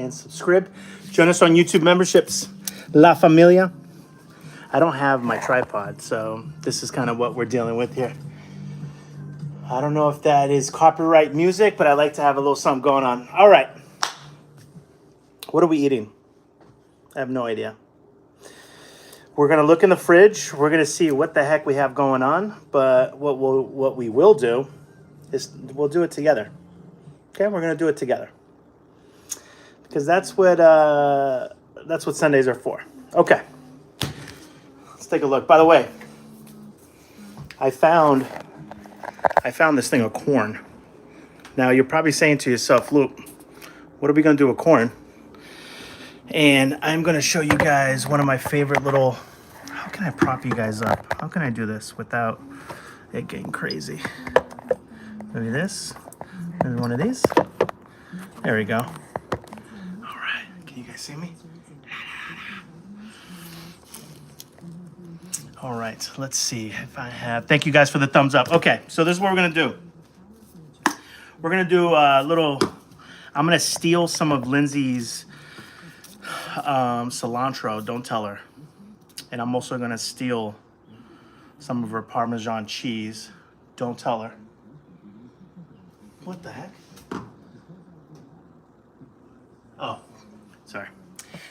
and subscribe. Join us on YouTube memberships. La Familia. I don't have my tripod, so this is kind of what we're dealing with here. I don't know if that is copyright music, but I like to have a little something going on. All right. What are we eating? I have no idea. We're going to look in the fridge. We're going to see what the heck we have going on. But what we will do is we'll do it together. Okay, we're going to do it together. Because that's what Sundays are for. Okay. Let's take a look. By the way, I found this thing of corn. Now, you're probably saying to yourself, Luke, what are we going to do with corn? And I'm going to show you guys one of my favorite little... How can I prop you guys up? How can I do this without it getting crazy? Maybe this. Maybe one of these. There we go. All right. Can you guys see me? All right, let's see if I have... Thank you guys for the thumbs up. Okay, so this is what we're going to do. We're going to do a little... I'm going to steal some of Lindsay's cilantro. Don't tell her. And I'm also going to steal some of her Parmesan cheese. Don't tell her. What the heck? Oh, sorry.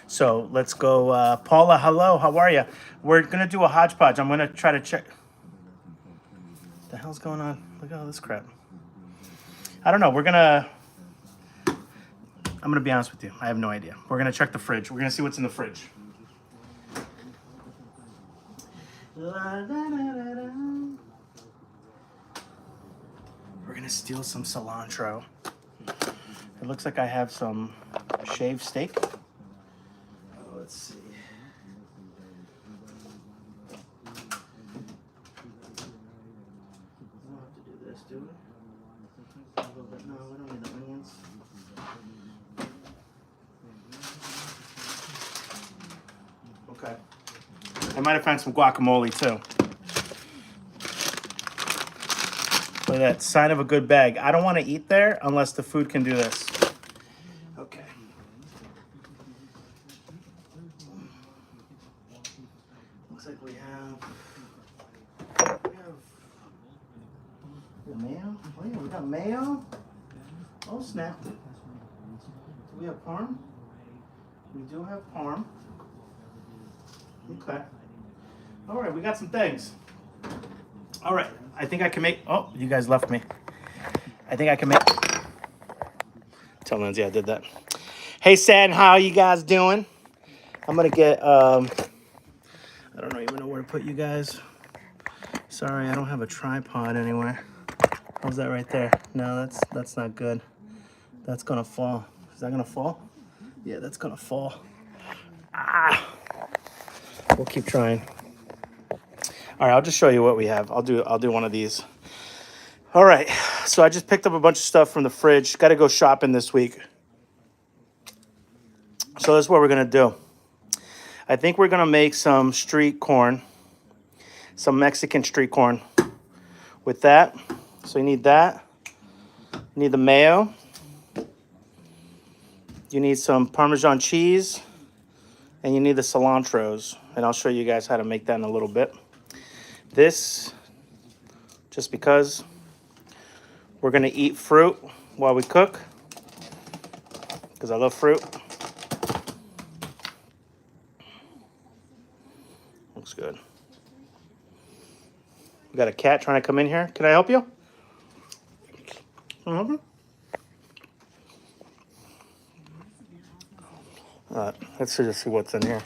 So let's go. Paula, hello. How are you? We're going to do a hodgepodge. I'm going to try to check. What the hell's going on? Look at all this crap. I don't know. I'm going to be honest with you. I have no idea. We're going to check the fridge. We're going to see what's in the fridge. We're going to steal some cilantro. It looks like I have some shaved steak. Let's see. We don't have to do this, do we? A little bit. No, we don't need the onions. Okay. I might have found some guacamole too. Look at that, sign of a good bag. I don't want to eat there unless the food can do this. Okay. Looks like we have mayo. Oh yeah, we got mayo. Oh snap. Do we have parm? We do have parm. Okay. All right, we got some things. All right, I think I can make... Oh, you guys left me. I think I can make... Tell Lindsay I did that. Hey, Sad, how you guys doing? I'm going to get... I don't even know where to put you guys. Sorry, I don't have a tripod anywhere. How's that right there? No, that's not good. That's going to fall. Is that going to fall? Yeah, that's going to fall. Ah! We'll keep trying. All right, I'll just show you what we have. I'll do one of these. All right, so I just picked up a bunch of stuff from the fridge. Got to go shopping this week. So that's what we're going to do. I think we're going to make some street corn, some Mexican street corn with that. So you need that. You need the mayo. You need some Parmesan cheese. And you need the cilantros. And I'll show you guys how to make that in a little bit. This, just because we're going to eat fruit while we cook, because I love fruit. Looks good. We got a cat trying to come in here. Can I help you? Can I help you? All right, let's just see what's in here.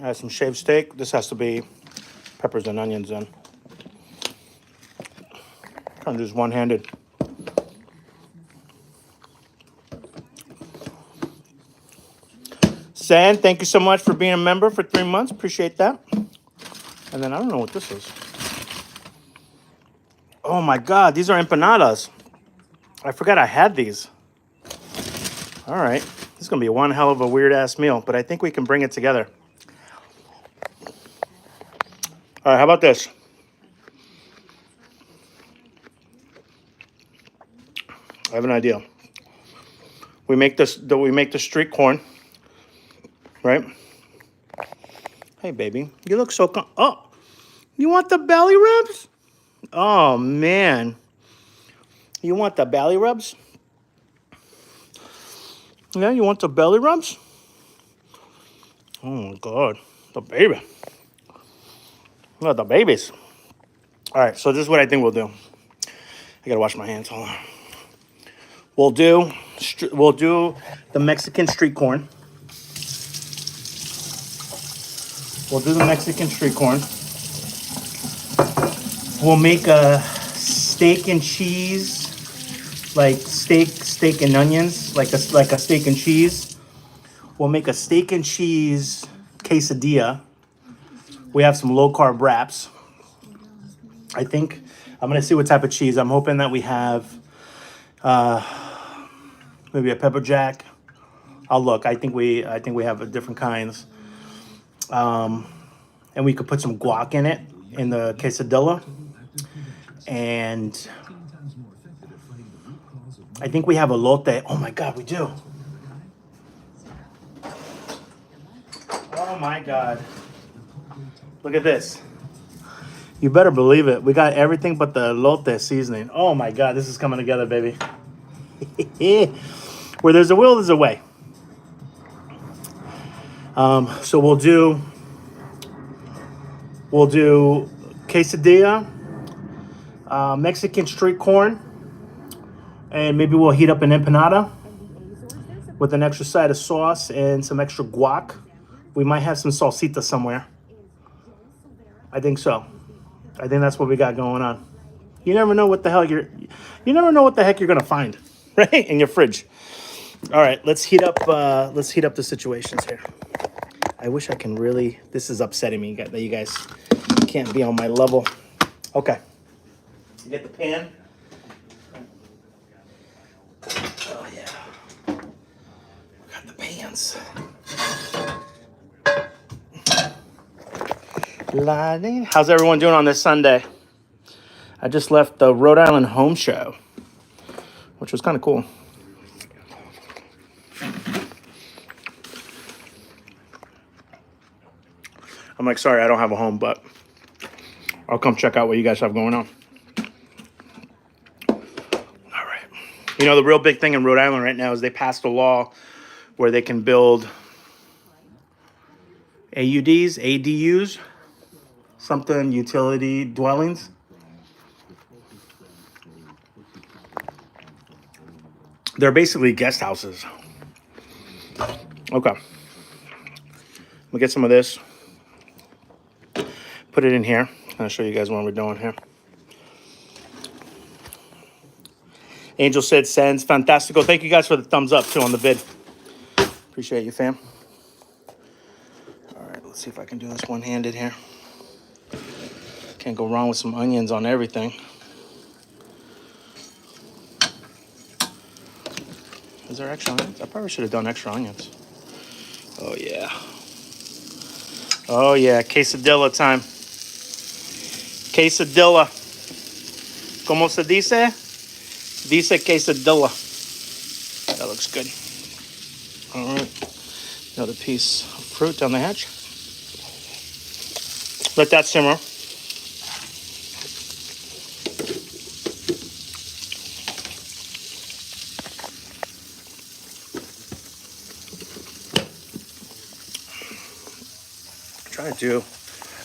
I have some shaved steak. This has to be peppers and onions in. Trying to do this one-handed. San, thank you so much for being a member for 3 months. Appreciate that. And then I don't know what this is. Oh my God, these are empanadas. I forgot I had these. All right, this is gonna be one hell of a weird ass meal, but I think we can bring it together. All right, how about this? I have an idea. We make this. We make the street corn, right? Hey, baby, you look so. Oh, you want the belly rubs? Oh man, you want the belly rubs? Yeah, you want the belly rubs? Oh my God, the baby. Look at the babies. All right, so this is what I think we'll do. I gotta wash my hands. Hold on. We'll do the Mexican street corn. We'll do the Mexican street corn. We'll make a steak and cheese, like steak and onions, like a steak and cheese. We'll make a steak and cheese quesadilla. We have some low carb wraps. I think I'm gonna see what type of cheese. I'm hoping that we have maybe a pepper jack. I'll look. I think we have different kinds. And we could put some guac in it in the quesadilla. And I think we have elote. Oh my God, we do. Oh my God. Look at this. You better believe it. We got everything but the elote seasoning. Oh my God, this is coming together, baby. Where there's a will, there's a way. So we'll do quesadilla, Mexican street corn, and maybe we'll heat up an empanada with an extra side of sauce and some extra guac. We might have some salsita somewhere. I think so. I think that's what we got going on. You never know what the heck you're gonna find, right, in your fridge. All right, let's heat up the situations here. I wish I can really. This is upsetting me that you guys can't be on my level. Okay, you get the pan. Oh yeah, we got the pans. How's everyone doing on this Sunday? I just left the Rhode Island home show, which was kind of cool. I'm like, sorry, I don't have a home, but I'll come check out what you guys have going on. All right. You know, the real big thing in Rhode Island right now is they passed a law where they can build ADUs, something utility dwellings. They're basically guest houses. Okay. We'll get some of this. Put it in here. I'll show you guys what we're doing here. Angel said, sends fantastico. Thank you guys for the thumbs up, too, on the vid. Appreciate you, fam. All right, let's see if I can do this one-handed here. Can't go wrong with some onions on everything. Is there extra onions? I probably should have done extra onions. Oh, yeah. Oh, yeah. Quesadilla time. Quesadilla. ¿Cómo se dice? Dice quesadilla. That looks good. All right. Another piece of fruit down the hatch. Let that simmer.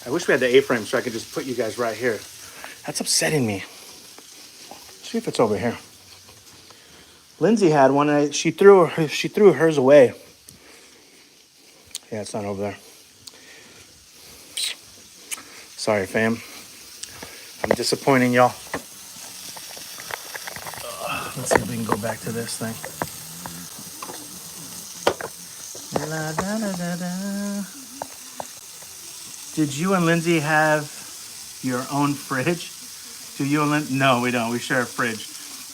I wish we had the A-frame so I could just put you guys right here. That's upsetting me. See if it's over here. Lindsay had one. She threw hers away. Yeah, it's not over there. Sorry, fam. I'm disappointing y'all. Let's see if we can go back to this thing. La, da, da, da, da. Did you and Lindsay have your own fridge? Do you and Lindsay? No, we don't. We share a fridge.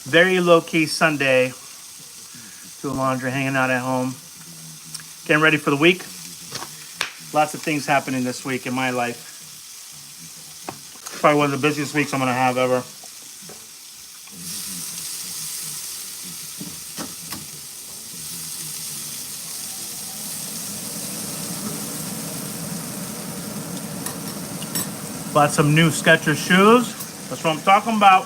Very low-key Sunday. Doing laundry, hanging out at home. Getting ready for the week. Lots of things happening this week in my life. Probably one of the busiest weeks I'm going to have ever. Bought some new Skechers shoes. That's what I'm talking about.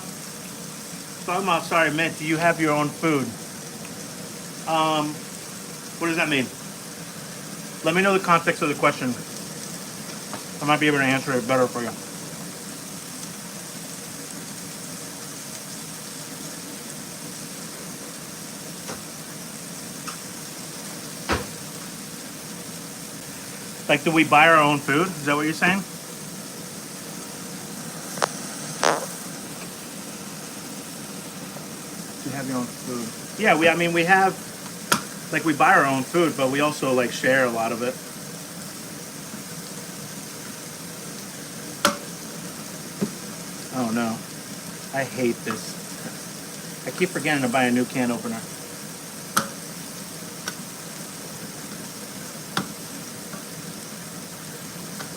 Sorry, Mint, do you have your own food? What does that mean? Let me know the context of the question. I might be able to answer it better for you. Like, do we buy our own food? Is that what you're saying? You have your own food. Yeah, we have, like, we buy our own food, but we also, like, share a lot of it. Oh, no. I hate this. I keep forgetting to buy a new can opener.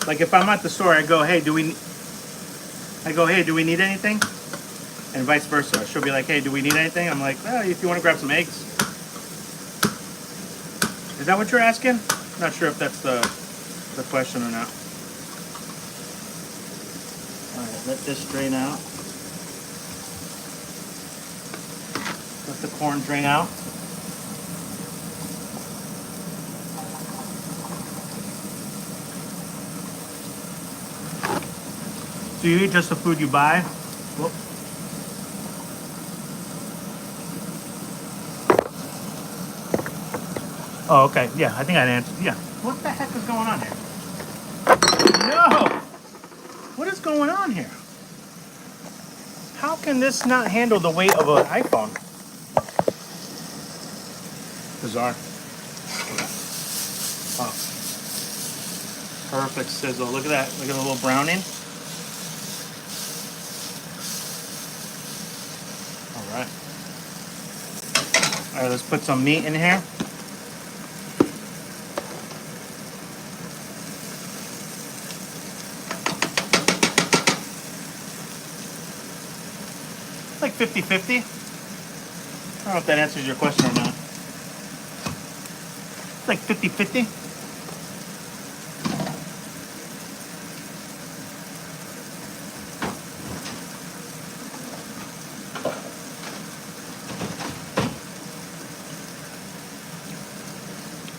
Like, if I'm at the store, I go, hey, do we need anything? And vice versa. She'll be like, hey, do we need anything? I'm like, well, if you want to grab some eggs. Is that what you're asking? Not sure if that's the question or not. All right, let this drain out. Let the corn drain out. Do you eat just the food you buy? Whoop. Oh, okay. Yeah, I think I'd answer. Yeah. What the heck is going on here? No! What is going on here? How can this not handle the weight of an iPhone? Bizarre. Oh. Perfect sizzle. Look at that. Look at the little browning. All right. All right, let's put some meat in here. Like 50-50. I don't know if that answers your question or not. It's like 50-50.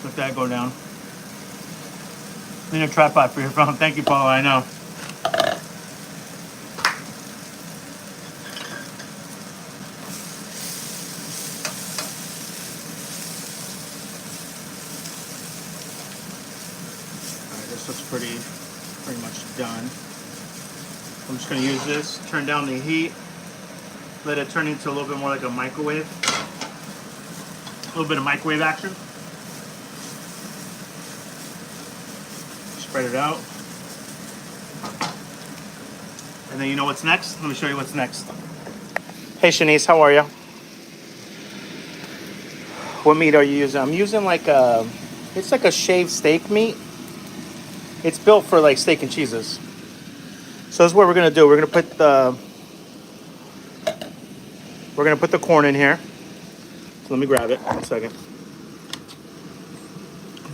Let that go down. Need a tripod for your phone. Thank you, Paula. I know. Looks pretty much done. I'm just going to use this, turn down the heat, let it turn into a little bit more like a microwave. A little bit of microwave action. Spread it out. And then you know what's next? Let me show you what's next. Hey Shanice, how are you? What meat are you using? I'm using it's like a shaved steak meat. It's built for like steak and cheeses. So this is what we're gonna do. We're gonna put the corn in here. So let me grab it. 1 second.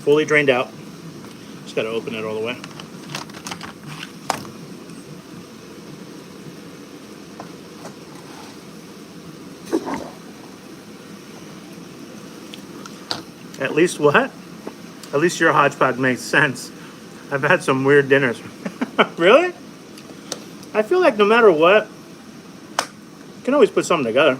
Fully drained out. Just gotta open it all the way. At least what? At least your hodgepodge makes sense. I've had some weird dinners. Really? I feel like no matter what, you can always put something together.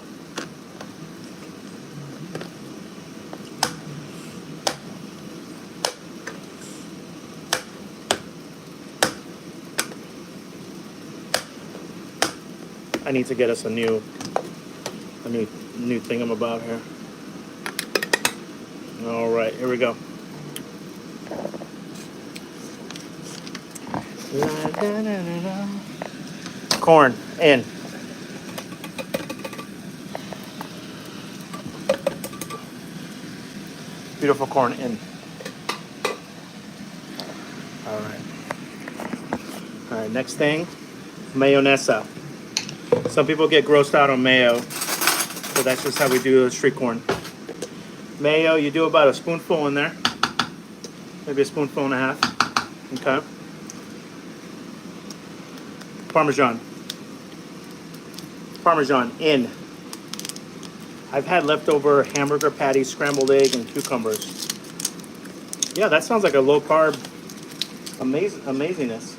I need to get us a new thingamabob here. All right, here we go. Corn in. Beautiful corn in. All right. All right, next thing, mayonesa. Some people get grossed out on mayo, so that's just how we do the street corn. Mayo, you do about a spoonful in there. Maybe a spoonful and a half. Okay. Parmesan. Parmesan in. I've had leftover hamburger patties, scrambled egg, and cucumbers. Yeah, that sounds like a low carb amazingness.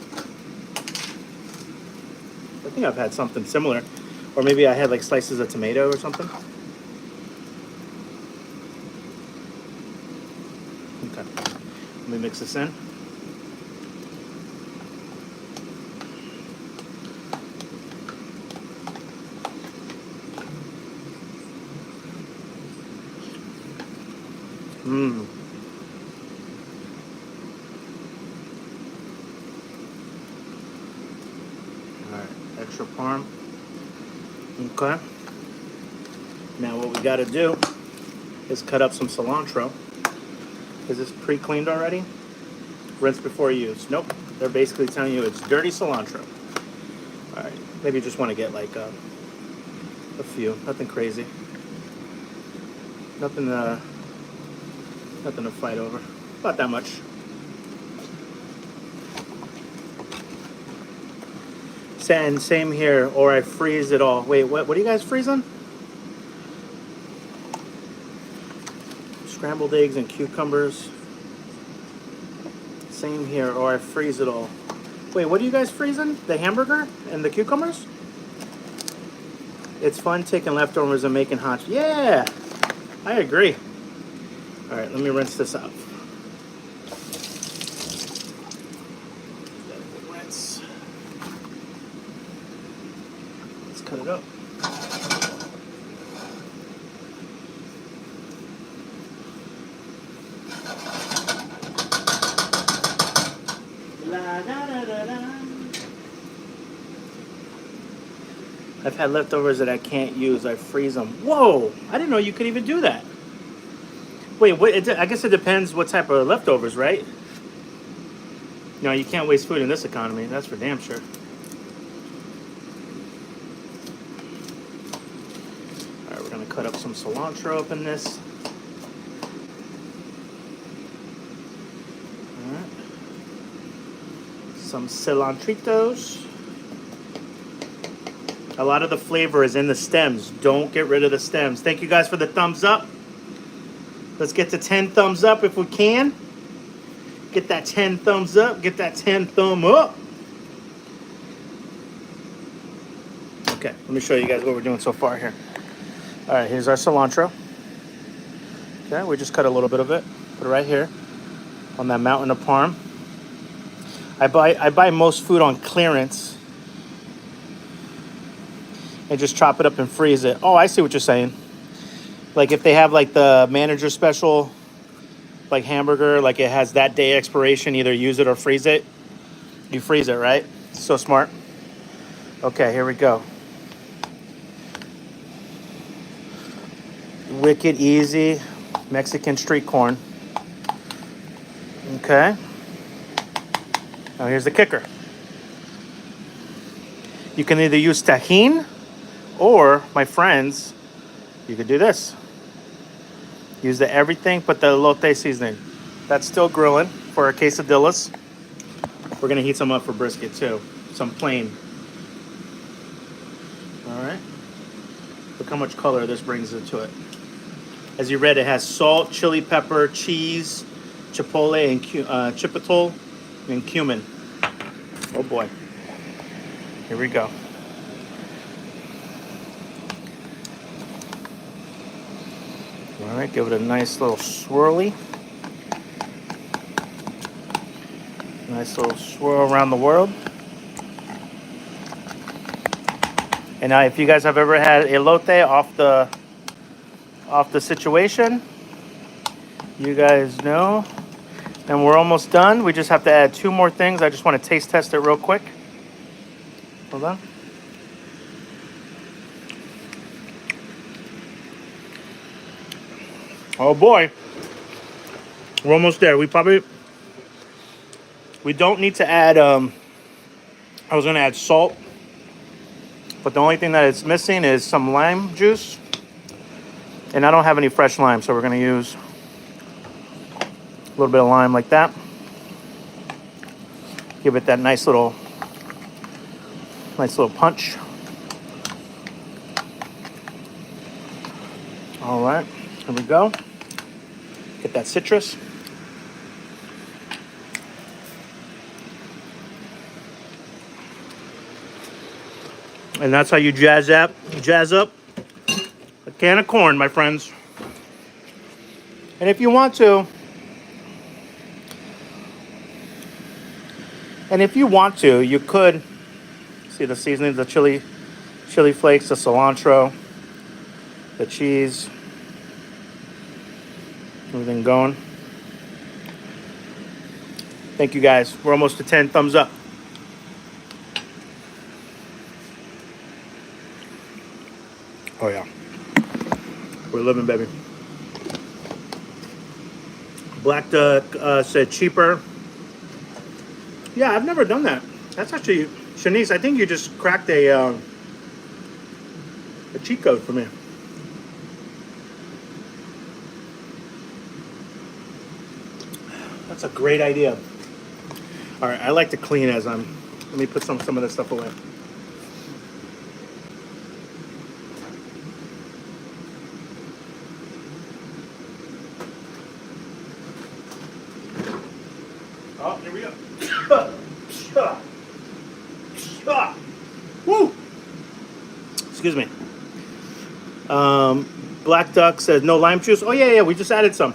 I think I've had something similar. Or maybe I had like slices of tomato or something. Okay. Let me mix this in. Mmm. Alright, extra parm. Okay. Now what we gotta do is cut up some cilantro. Is this pre-cleaned already? Rinse before use. Nope. They're basically telling you it's dirty cilantro. Alright, maybe you just want to get like a few. Nothing crazy. Nothing to fight over. Not that much. And same here, or I freeze it all. Wait, what are you guys freezing? Scrambled eggs and cucumbers. Same here, or I freeze it all. Wait, what are you guys freezing? The hamburger and the cucumbers? It's fun taking leftovers and making hot. Yeah, I agree. All right, let me rinse this out. Rinse. Let's cut it up. I've had leftovers that I can't use. I freeze them. Whoa! I didn't know you could even do that. Wait, what? I guess it depends what type of leftovers, right? No, you can't waste food in this economy. That's for damn sure. All right, we're gonna cut up some cilantro up in this. All right. Some cilantritos. A lot of the flavor is in the stems. Don't get rid of the stems. Thank you guys for the thumbs up. Let's get to 10 thumbs up if we can. Get that 10 thumbs up. Get that 10 thumb up. Okay, let me show you guys what we're doing so far here. All right, here's our cilantro. Okay, we just cut a little bit of it. Put it right here on that mountain of parm. I buy most food on clearance and just chop it up and freeze it. Oh, I see what you're saying. Like if they have like the manager special, like hamburger, like it has that day expiration, either use it or freeze it. You freeze it, right? So smart. Okay, here we go. Wicked easy Mexican street corn. Okay. Now here's the kicker. You can either use tajin or, my friends, you could do this. Use the everything but the elote seasoning. That's still grilling for our quesadillas. We're gonna heat some up for brisket too. Some plain. All right. Look how much color this brings into it. As you read, it has salt, chili pepper, cheese, chipotle, and chipotle, and cumin. Oh boy. Here we go. All right, give it a nice little swirly. Nice little swirl around the world. And now, if you guys have ever had elote off the situation, you guys know. And we're almost done. We just have to add 2 more things. I just want to taste test it real quick. Hold on. Oh boy, we're almost there. We don't need to add, I was gonna add salt, but the only thing that it's missing is some lime juice. And I don't have any fresh lime, so we're gonna use a little bit of lime like that. Give it that nice little Nice little punch. All right, here we go. Get that citrus. And that's how you jazz up a can of corn, my friends. And if you want to, you could see the seasoning, the chili flakes, the cilantro, the cheese, everything going. Thank you guys. We're almost to 10 thumbs up. Oh yeah. We're living, baby. Black Duck said cheaper. Yeah, I've never done that. That's actually, Shanice, I think you just cracked a cheat code for me. That's a great idea. All right, I like to clean as let me put some of this stuff away. Oh, here we go. Woo! Excuse me. Black Duck says no lime juice. Oh yeah, we just added some.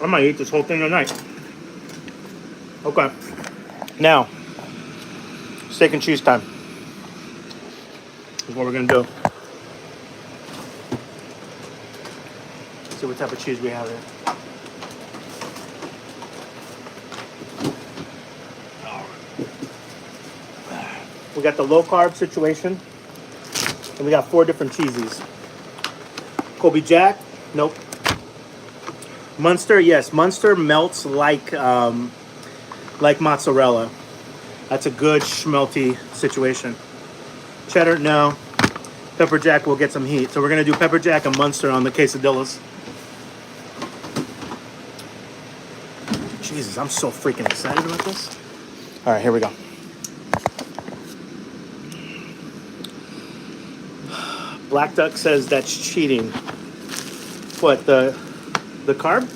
I might eat this whole thing tonight. Okay. Now, steak and cheese time. Is what we're gonna do. Let's see what type of cheese we have here. We got the low carb situation, and we got 4 different cheesies. Colby Jack, nope. Munster, yes. Munster melts like mozzarella. That's a good schmelty situation. Cheddar, no. Pepper Jack will get some heat. So we're gonna do Pepper Jack and Munster on the quesadillas. Jesus, I'm so freaking excited about this. All right, here we go. Black Duck says that's cheating. What, the carb?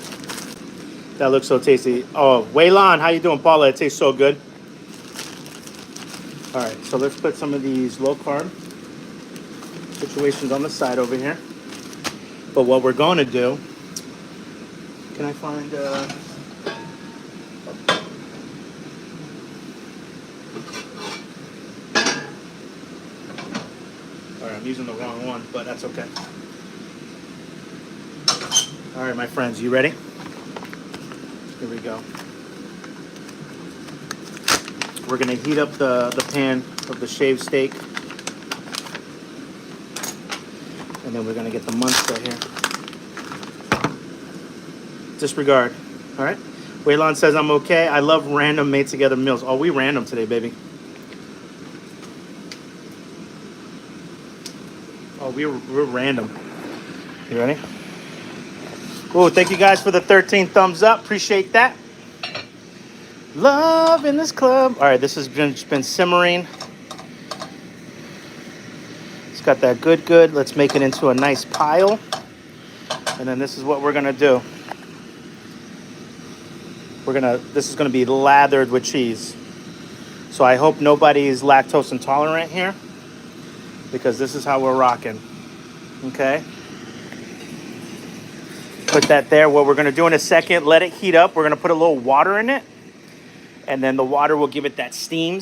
That looks so tasty. Oh, Waylon, how you doing, Paula? It tastes so good. All right, so let's put some of these low carb situations on the side over here. But what we're going to do, can I find all right, I'm using the wrong one, but that's okay. All right, my friends, you ready? Here we go. We're gonna heat up the pan of the shaved steak. And then we're gonna get the Munster here. Disregard, all right? Waylon says I'm okay. I love random made together meals. Oh, we random today, baby. Oh, we're random. You ready? Oh, thank you guys for the 13 thumbs up. Appreciate that. Love in this club. All right, this has been simmering. It's got that good. Let's make it into a nice pile. And then this is what we're gonna do. This is gonna be lathered with cheese. So I hope nobody's lactose intolerant here, because this is how we're rocking. Okay. Put that there. What we're gonna do in a second, let it heat up. We're gonna put a little water in it, and then the water will give it that steamy,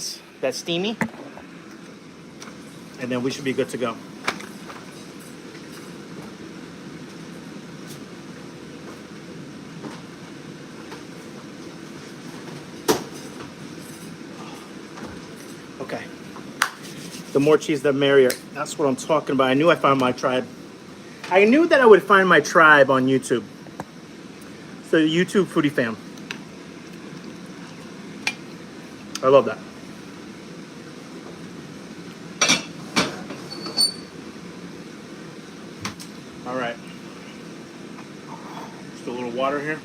and then we should be good to go. Okay. The more cheese, the merrier. That's what I'm talking about. I knew I found my tribe. I knew that I would find my tribe on YouTube. So YouTube foodie fam. I love that. All right. Just a little water here.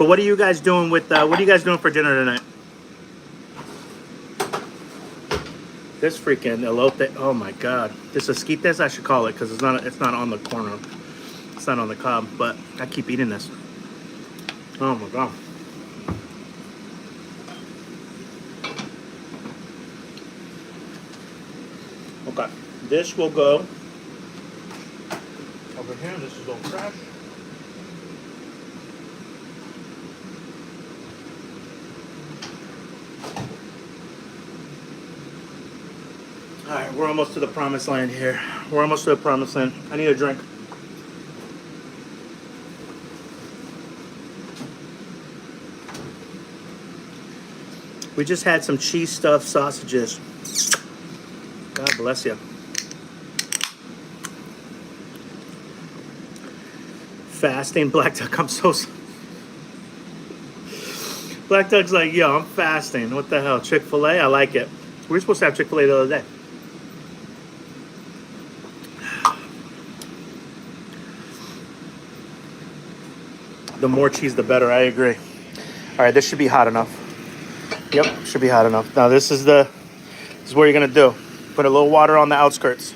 But what are you guys doing with? What are you guys doing for dinner tonight? This freaking elote. Oh my God. This esquites, I should call it, because it's not. It's not on the corner. It's not on the cob. But I keep eating this. Oh my God. Okay. This will go over here. This is all trash. All right, we're almost to the promised land here. We're almost to the promised land. I need a drink. We just had some cheese stuffed sausages. God bless you. Fasting Black Duck. I'm so. Black Duck's like, yo, I'm fasting. What the hell? Chick-fil-A? I like it. We were supposed to have Chick-fil-A the other day. The more cheese, the better. I agree. All right, this should be hot enough. Yep, should be hot enough. Now this is what you're gonna do. Put a little water on the outskirts,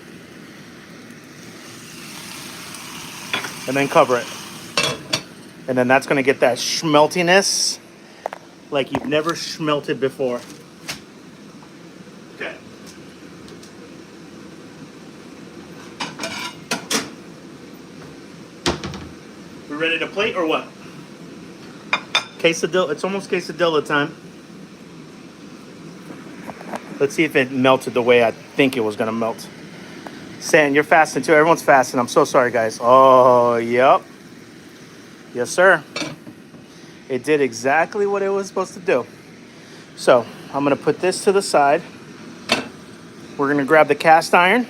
and then cover it. And then that's gonna get that schmeltiness like you've never schmelted before. Okay. We ready to plate or what? Quesadilla. It's almost quesadilla time. Let's see if it melted the way I think it was gonna melt. San, you're fasting too. Everyone's fasting. I'm so sorry, guys. Oh, yep. Yes, sir. It did exactly what it was supposed to do. So I'm gonna put this to the side. We're gonna grab the cast iron.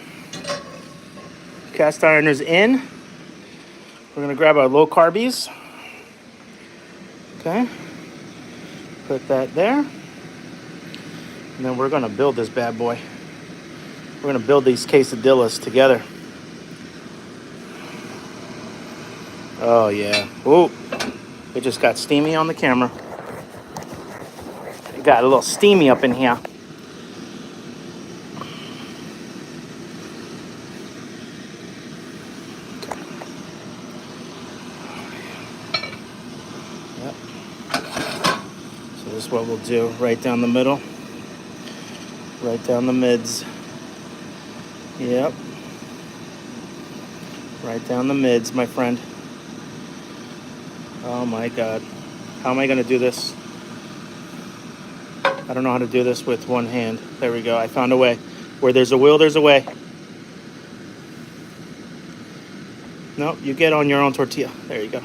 Cast iron is in. We're gonna grab our low carbies. Okay. Put that there. And then we're gonna build this bad boy. We're gonna build these quesadillas together. Oh yeah. Ooh. It just got steamy on the camera. It got a little steamy up in here. Yep. So this is what we'll do. Right down the middle. Right down the mids. Yep. Right down the mids, my friend. Oh my God. How am I gonna do this? I don't know how to do this with one hand. There we go. I found a way. Where there's a will, there's a way. No, you get on your own tortilla. There you go.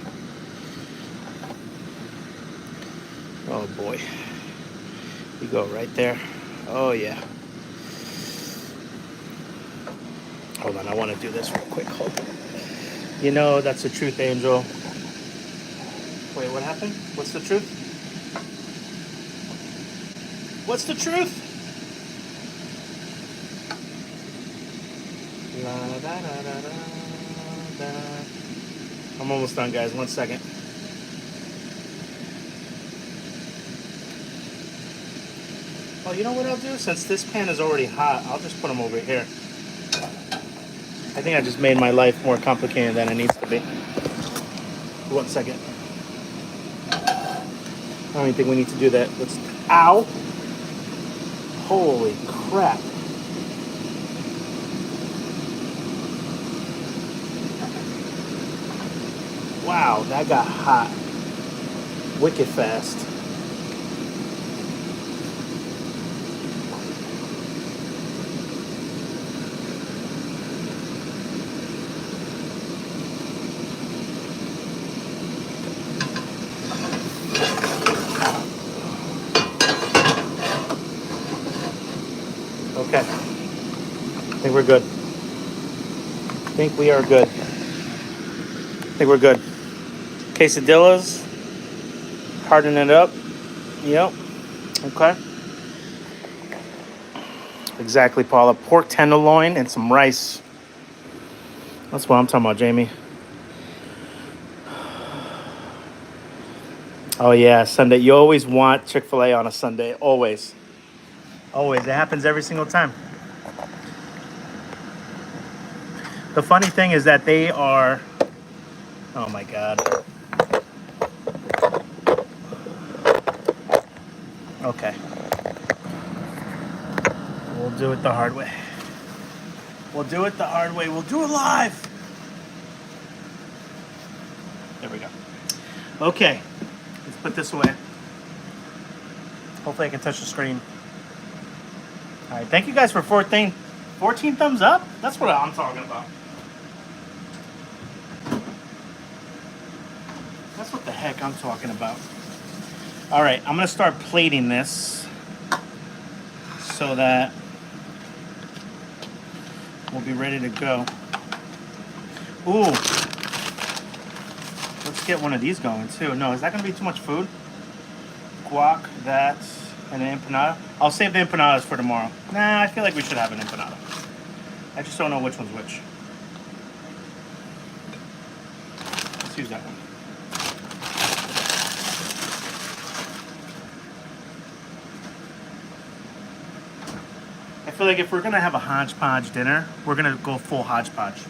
Oh boy. You go right there. Oh yeah. Hold on, I want to do this real quick. Hold on. You know, that's the truth, Angel. Wait, what happened? What's the truth? What's the truth? La, da, da, da, da, da. I'm almost done, guys. 1 second. Oh, you know what I'll do? Since this pan is already hot, I'll just put them over here. I think I just made my life more complicated than it needs to be. 1 second. I don't even think we need to do that. Let's. Ow! Holy crap. Wow, that got hot. Wicked fast. Okay. I think we're good. I think we are good. I think we're good. Quesadillas. Harden it up. Yep. Okay. Exactly, Paula. Pork tenderloin and some rice. That's what I'm talking about, Jamie. Oh yeah, Sunday. You always want Chick-fil-A on a Sunday. Always. Always. It happens every single time. The funny thing is that they are... Oh my God. Okay. We'll do it the hard way. We'll do it the hard way. We'll do it live. There we go. Okay. Let's put this away. Hopefully I can touch the screen. All right. Thank you guys for 14 thumbs up. That's what I'm talking about. That's what the heck I'm talking about. All right. I'm going to start plating this so that we'll be ready to go. Ooh. Let's get one of these going too. No, is that going to be too much food? Guac, that, and an empanada. I'll save the empanadas for tomorrow. Nah, I feel like we should have an empanada. I just don't know which one's which. Let's use that one. I feel like if we're going to have a Hodgepodge dinner, we're going to go full Hodgepodge.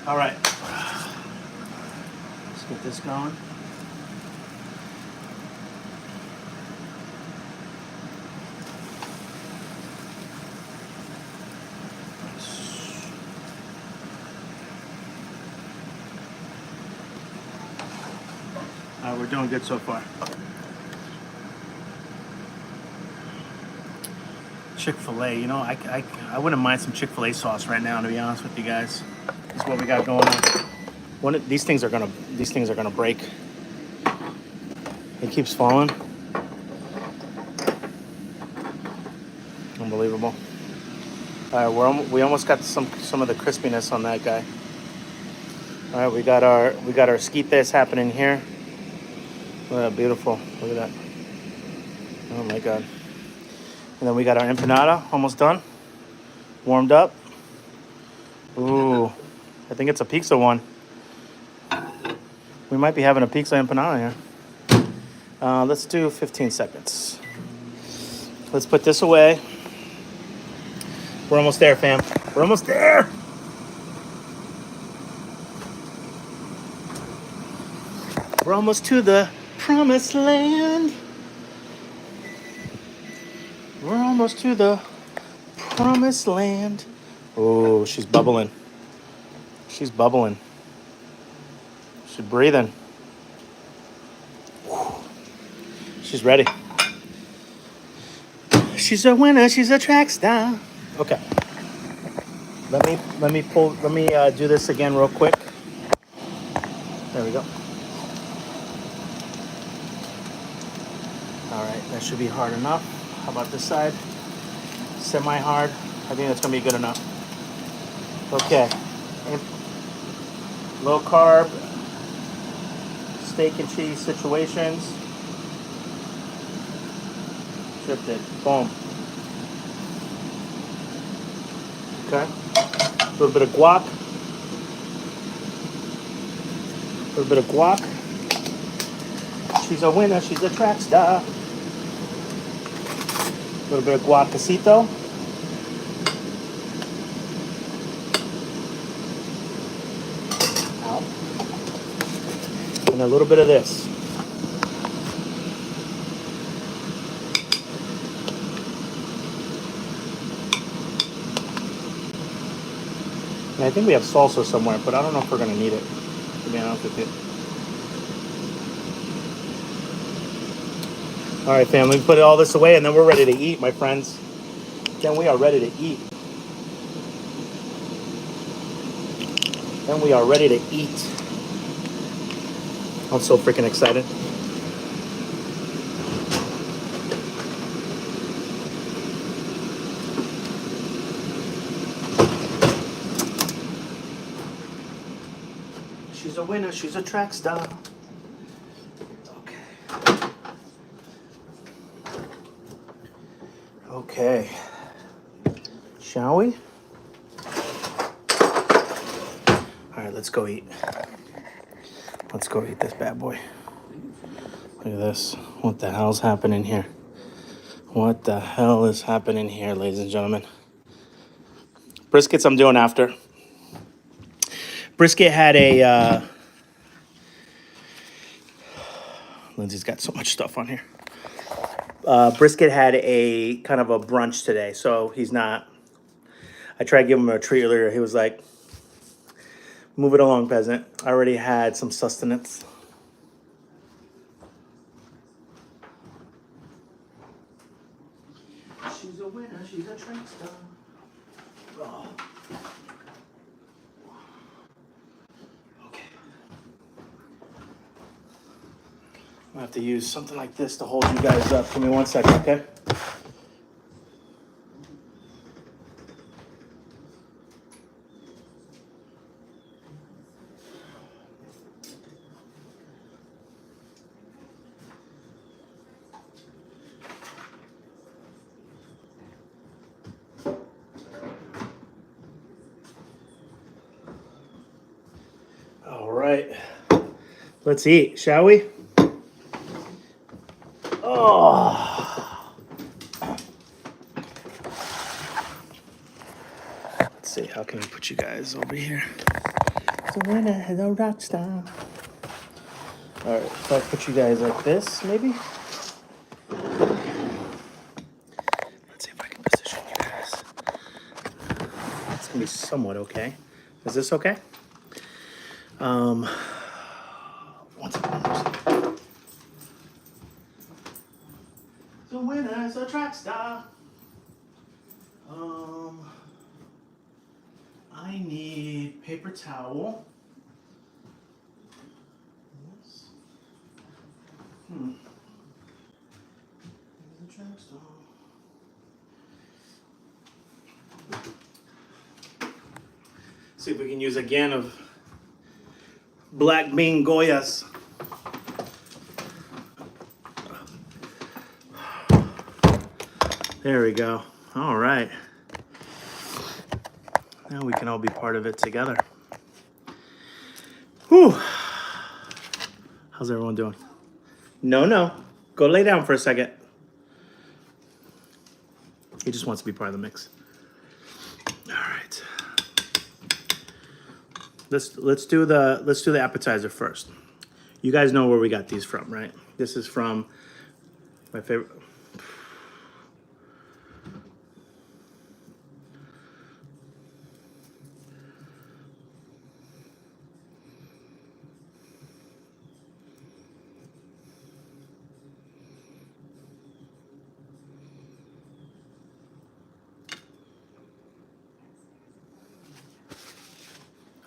All right, let's get this going. All right, we're doing good so far. Chick-fil-A, you know, I wouldn't mind some Chick-fil-A sauce right now, to be honest with you guys. This is what we got going on. These things are gonna break. It keeps falling. Unbelievable. All right, we almost got some of the crispiness on that guy. All right, we got our esquites happening here. Oh, beautiful. Look at that. Oh my God. And then we got our empanada almost done. Warmed up. Ooh. I think it's a pizza one. We might be having a pizza empanada here. Let's do 15 seconds. Let's put this away. We're almost there, fam. We're almost there. We're almost to the promised land. We're almost to the promised land. Oh, she's bubbling. She's bubbling. She's breathing. She's ready. She's a winner. She's a track star. Okay. Let me do this again real quick. There we go. All right, that should be hard enough. How about this side? Semi-hard. I think that's gonna be good enough. Okay. Low carb, steak and cheese situations. Tripped it. Boom. Okay. A little bit of guac. A little bit of guac. She's a winner. She's a track star. A little bit of guacacito. And a little bit of this. And I think we have salsa somewhere, but I don't know if we're going to need it, to be honest with you. All right, family, put all this away, and then we're ready to eat, my friends. Then we are ready to eat. Then we are ready to eat. I'm so freaking excited. She's a winner. She's a track star. Okay. Okay. Shall we? right, let's go eat. Let's go eat this bad boy. Look at this. What the hell's happening here? What the hell is happening here, ladies and gentlemen? Briskets I'm doing after. Brisket had a... Lindsay's got so much stuff on here. Brisket had a kind of a brunch today, so he's not... I tried to give him a treat earlier. He was like, move it along, peasant. I already had some sustenance. She's a winner. She's a track star. Oh. Okay. I have to use something like this to hold you guys up. Give me 1 second, okay? All right. Let's eat, shall we? Oh. Let's see, how can we put you guys over here? The winner is a rock star. All right, if I put you guys like this, maybe? Let's see if I can position you guys. It's gonna be somewhat okay. Is this okay? One second. The winner is a track star. I need paper towel. Yes. The track star. See if we can use again of black bean Goyas. There we go. All right. Now we can all be part of it together. Whew. How's everyone doing? No. Go lay down for a second. He just wants to be part of the mix. All right. Let's do the appetizer first. You guys know where we got these from, right? This is from my favorite.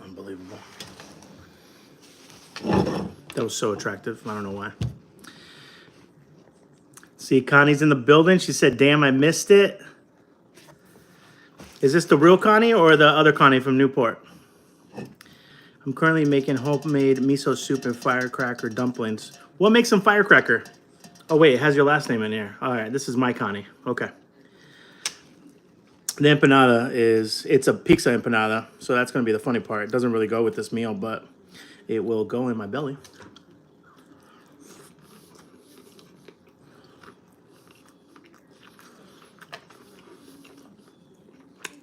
Unbelievable. That was so attractive. I don't know why. See, Connie's in the building. She said, damn, I missed it. Is this the real Connie or the other Connie from Newport? I'm currently making homemade miso soup and firecracker dumplings. What makes them firecracker? Oh, wait, it has your last name in here. All right, this is my Connie. Okay. The empanada it's a pizza empanada, so that's going to be the funny part. It doesn't really go with this meal, but it will go in my belly.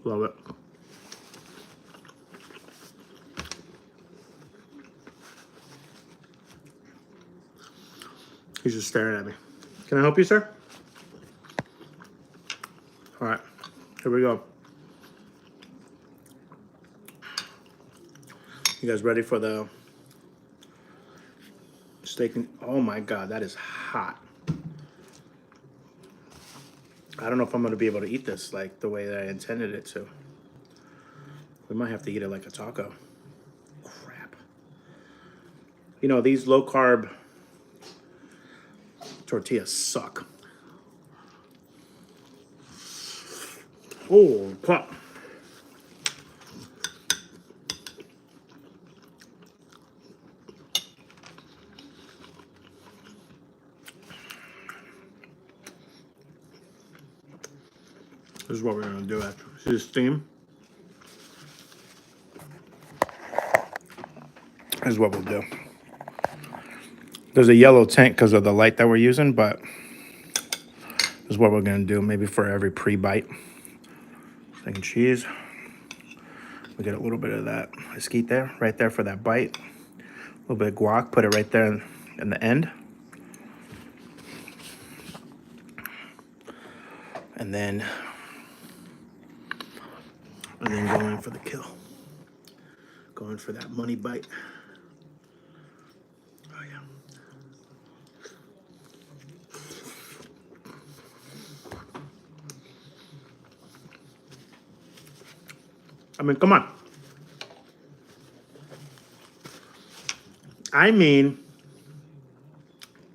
Love it. He's just staring at me. Can I help you, sir? All right, here we go. You guys ready for the steak? Oh my God, that is hot. I don't know if I'm gonna be able to eat this like the way that I intended it to. We might have to eat it like a taco. Crap. You know, these low carb tortillas suck. Oh, crap. This is what we're gonna do after. See the steam? is what we'll do. There's a yellow tint because of the light that we're using, but this is what we're gonna do. Maybe for every pre-bite. Steak and cheese. We get a little bit of that mesquite there, right there for that bite. A little bit of guac, put it right there in the end. And then going for the kill. Going for that money bite. Oh yeah. I mean, come on. I mean,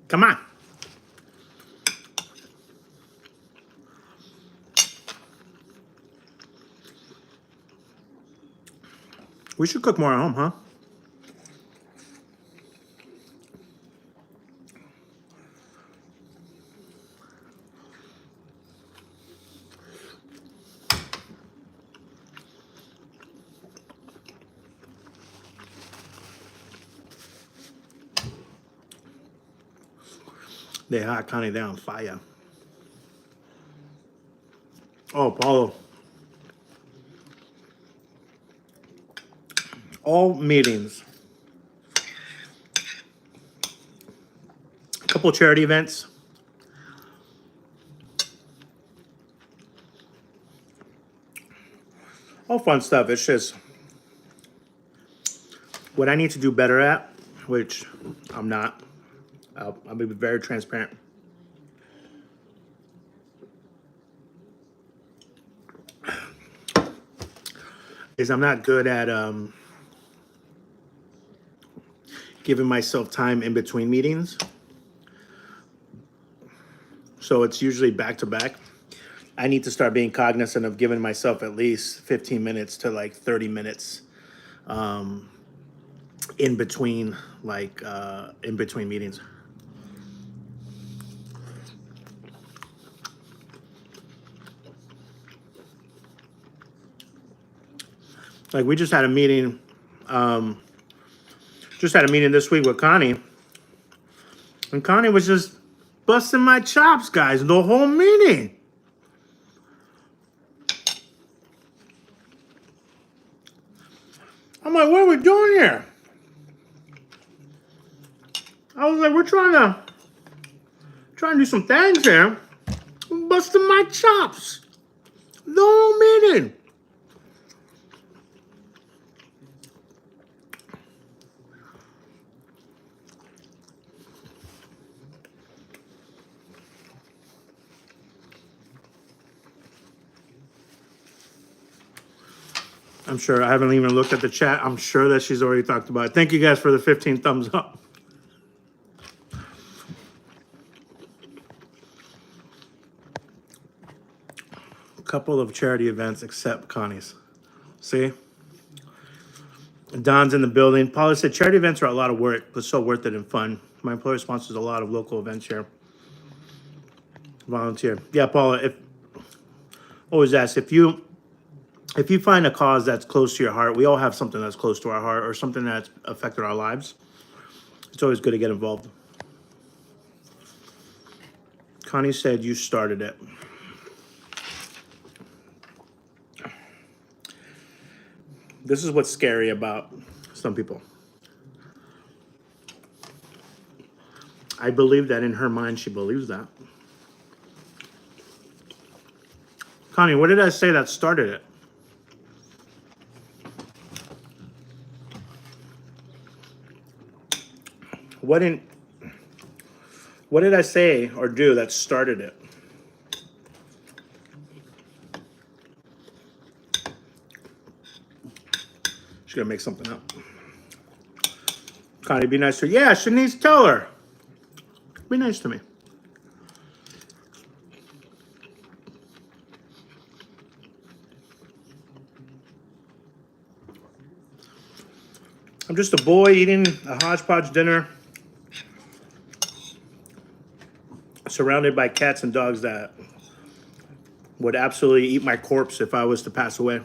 come on. We should cook more at home, huh? They hot, Connie, they're on fire. Oh, Paulo. All meetings. A couple charity events. All fun stuff. It's just what I need to do better at, which I'm not. I'll be very transparent. Is I'm not good at giving myself time in between meetings. So it's usually back to back. I need to start being cognizant of giving myself at least 15 minutes to like 30 minutes in between meetings. Like we just had a meeting this week with Connie. And Connie was just busting my chops, guys, the whole meeting. I'm like, what are we doing here? I was like, we're trying to do some things here. I'm busting my chops. The whole meeting. I'm sure I haven't even looked at the chat. I'm sure that she's already talked about it. Thank you guys for the 15 thumbs up. A couple of charity events except Connie's. See? Don's in the building. Paula said charity events are a lot of work, but so worth it and fun. My employer sponsors a lot of local events here. Volunteer. Yeah, Paula, always ask if you find a cause that's close to your heart. We all have something that's close to our heart or something that's affected our lives. It's always good to get involved. Connie said you started it. This is what's scary about some people. I believe that in her mind, she believes that. Connie, what did I say that started it? What did I say or do that started it? She's gonna make something up. Connie, be nice to her. Yeah, Shanice, tell her. Be nice to me. I'm just a boy eating a Hodgepodge dinner, surrounded by cats and dogs that would absolutely eat my corpse if I was to pass away.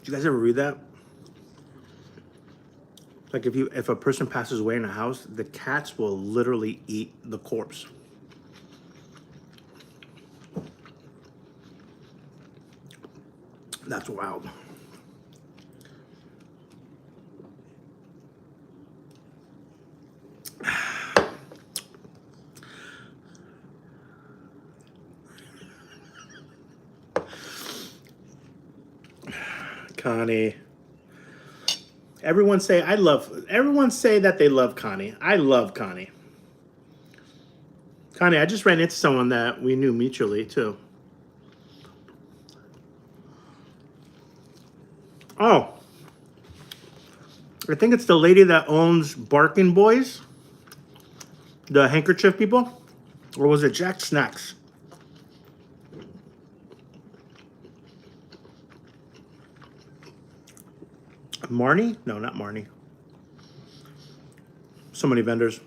Did you guys ever read that? Like if a person passes away in a house, the cats will literally eat the corpse. That's wild. Connie. Everyone say that they love Connie. I love Connie. Connie, I just ran into someone that we knew mutually too. Oh, I think it's the lady that owns Barking Boys, the handkerchief people, or was it Jack Snacks? Marnie? No, not Marnie. So many vendors.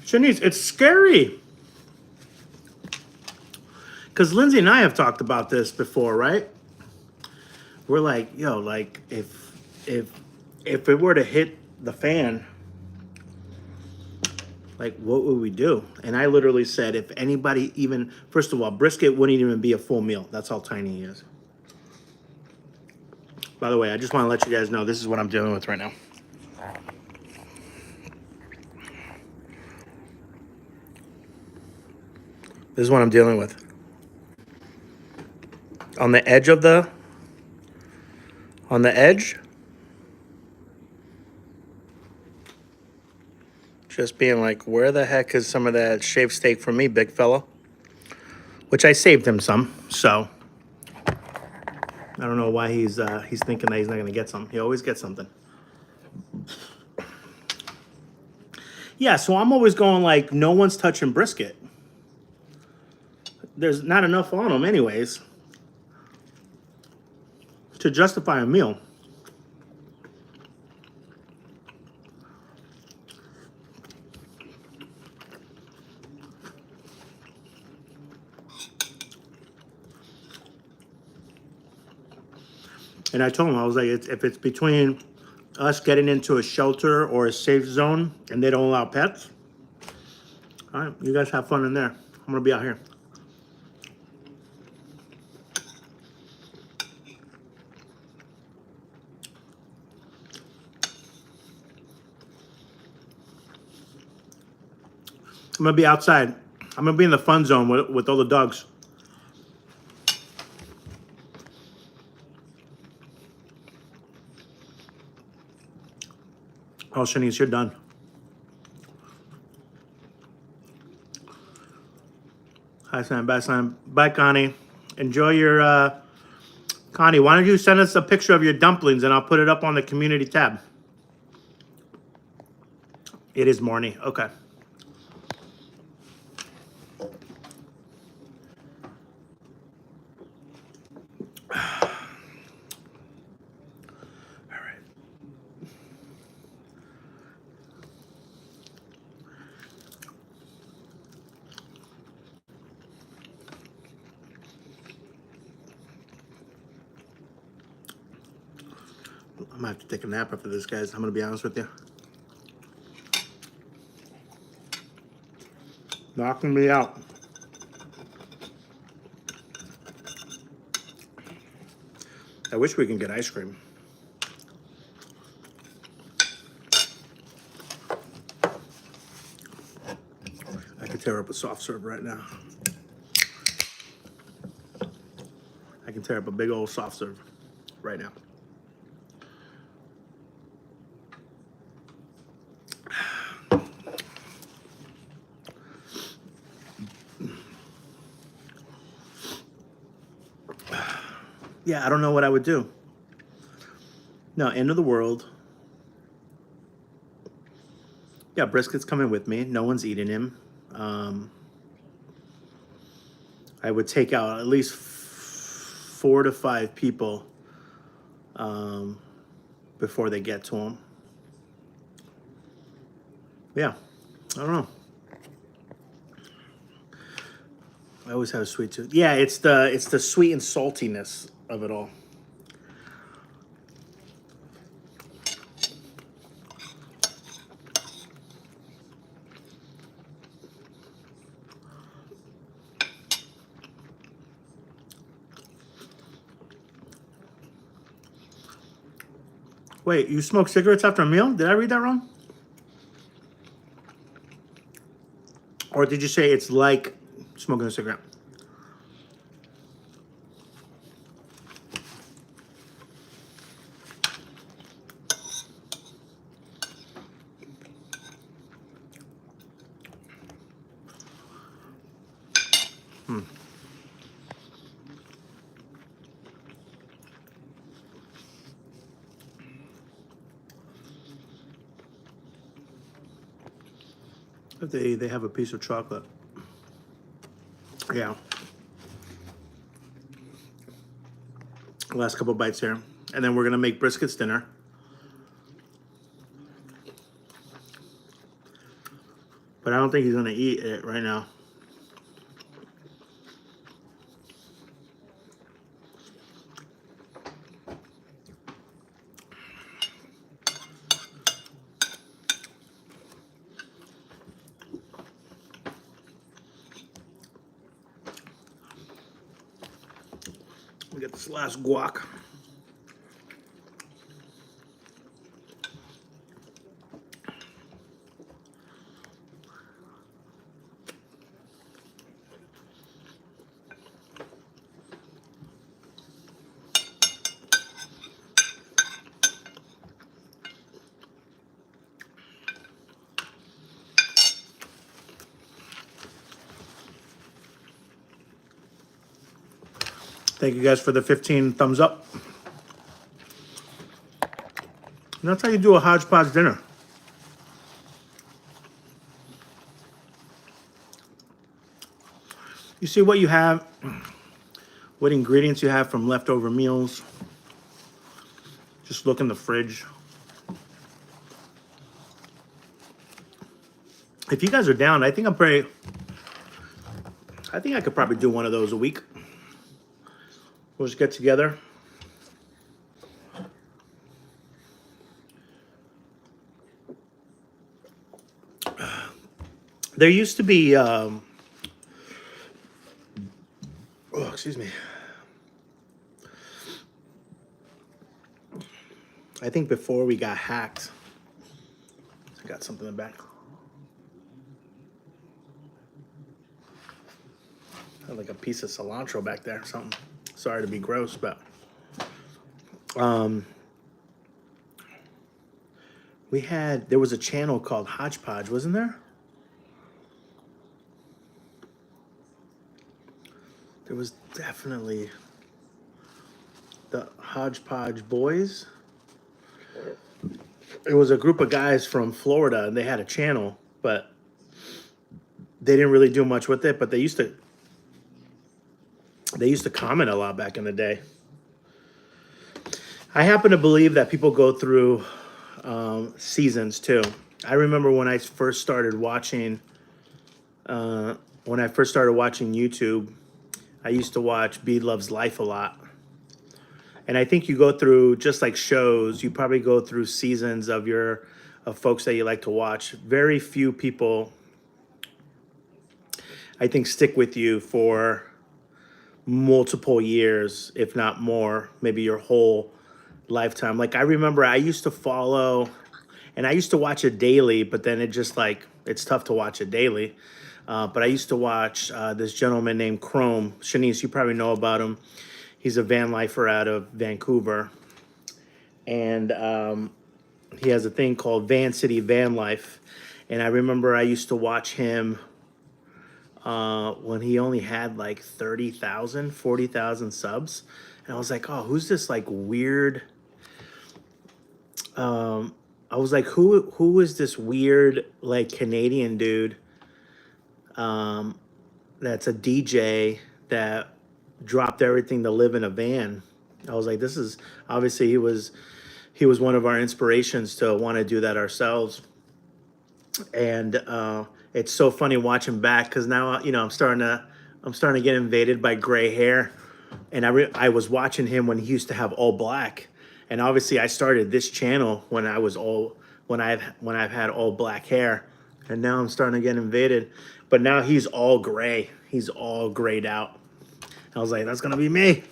Shanice, it's scary. Because Lindsay and I have talked about this before, right? We're like, yo, like if it were to hit the fan, like what would we do? And I literally said, if anybody even, first of all, brisket wouldn't even be a full meal. That's how tiny he is. By the way, I just want to let you guys know this is what I'm dealing with right now. This is what I'm dealing with. On the edge, just being like, where the heck is some of that shaved steak for me, big fella? Which I saved him some, so I don't know why he's thinking that he's not gonna get some. He always gets something. Yeah, so I'm always going like, no one's touching brisket. There's not enough on them anyways to justify a meal. And I told him, I was like, if it's between us getting into a shelter or a safe zone and they don't allow pets, all right, you guys have fun in there. I'm gonna be out here. I'm gonna be outside. I'm gonna be in the fun zone with all the dogs. Oh, Shanice, you're done. Hi, Sam. Bye, Sam. Bye, Connie. Enjoy your, Connie, why don't you send us a picture of your dumplings and I'll put it up on the community tab. It is morning. Okay. I'm gonna have to take a nap after this, guys. I'm gonna be honest with you. Knocking me out. I wish we can get ice cream. I could tear up a soft serve right now. I can tear up a big old soft serve right now. Yeah, I don't know what I would do. No, end of the world. Yeah, brisket's coming with me. No one's eating him. I would take out at least 4 to 5 people before they get to him. Yeah, I don't know. I always have a sweet tooth. Yeah, it's the sweet and saltiness of it all. Wait, you smoke cigarettes after a meal? Did I read that wrong? Or did you say it's like smoking a cigarette? If they have a piece of chocolate. Yeah. Last couple bites here. And then we're gonna make briskets dinner. But I don't think he's gonna eat it right now. We get this last guac. Thank you guys for the 15 thumbs up. And that's how you do a hodgepodge dinner. You see what you have, what ingredients you have from leftover meals. Just look in the fridge. If you guys are down, I think I could probably do one of those a week. We'll just get together. There used to be, oh, excuse me. I think before we got hacked, I got something in the back. Had like a piece of cilantro back there or something. Sorry to be gross, but there was a channel called Hodgepodge, wasn't there? There was definitely the Hodgepodge Boys. It was a group of guys from Florida, and they had a channel, but they didn't really do much with it. But they used to comment a lot back in the day. I happen to believe that people go through seasons too. I remember when I first started watching YouTube, I used to watch Bede Loves Life a lot. And I think you go through, just like shows, you probably go through seasons of folks that you like to watch. Very few people, I think, stick with you for multiple years, if not more, maybe your whole lifetime. Like I remember I used to follow, and I used to watch it daily, but then it's tough to watch it daily. But I used to watch this gentleman named Chrome. Shanice, you probably know about him. He's a van lifer out of Vancouver. And he has a thing called Van City Van Life. And I remember I used to watch him when he only had like 30,000, 40,000 subs. And I was like, oh, who's this like weird... I was like, who is this weird like Canadian dude that's a DJ that dropped everything to live in a van? I was like, this is obviously he was one of our inspirations to want to do that ourselves. And it's so funny watching back, because now I'm starting to I'm starting to get invaded by gray hair. And I was watching him when he used to have all black. And obviously I started this channel when I've had all black hair. And now I'm starting to get invaded. But now he's all gray. He's all grayed out. I was like, that's gonna be me.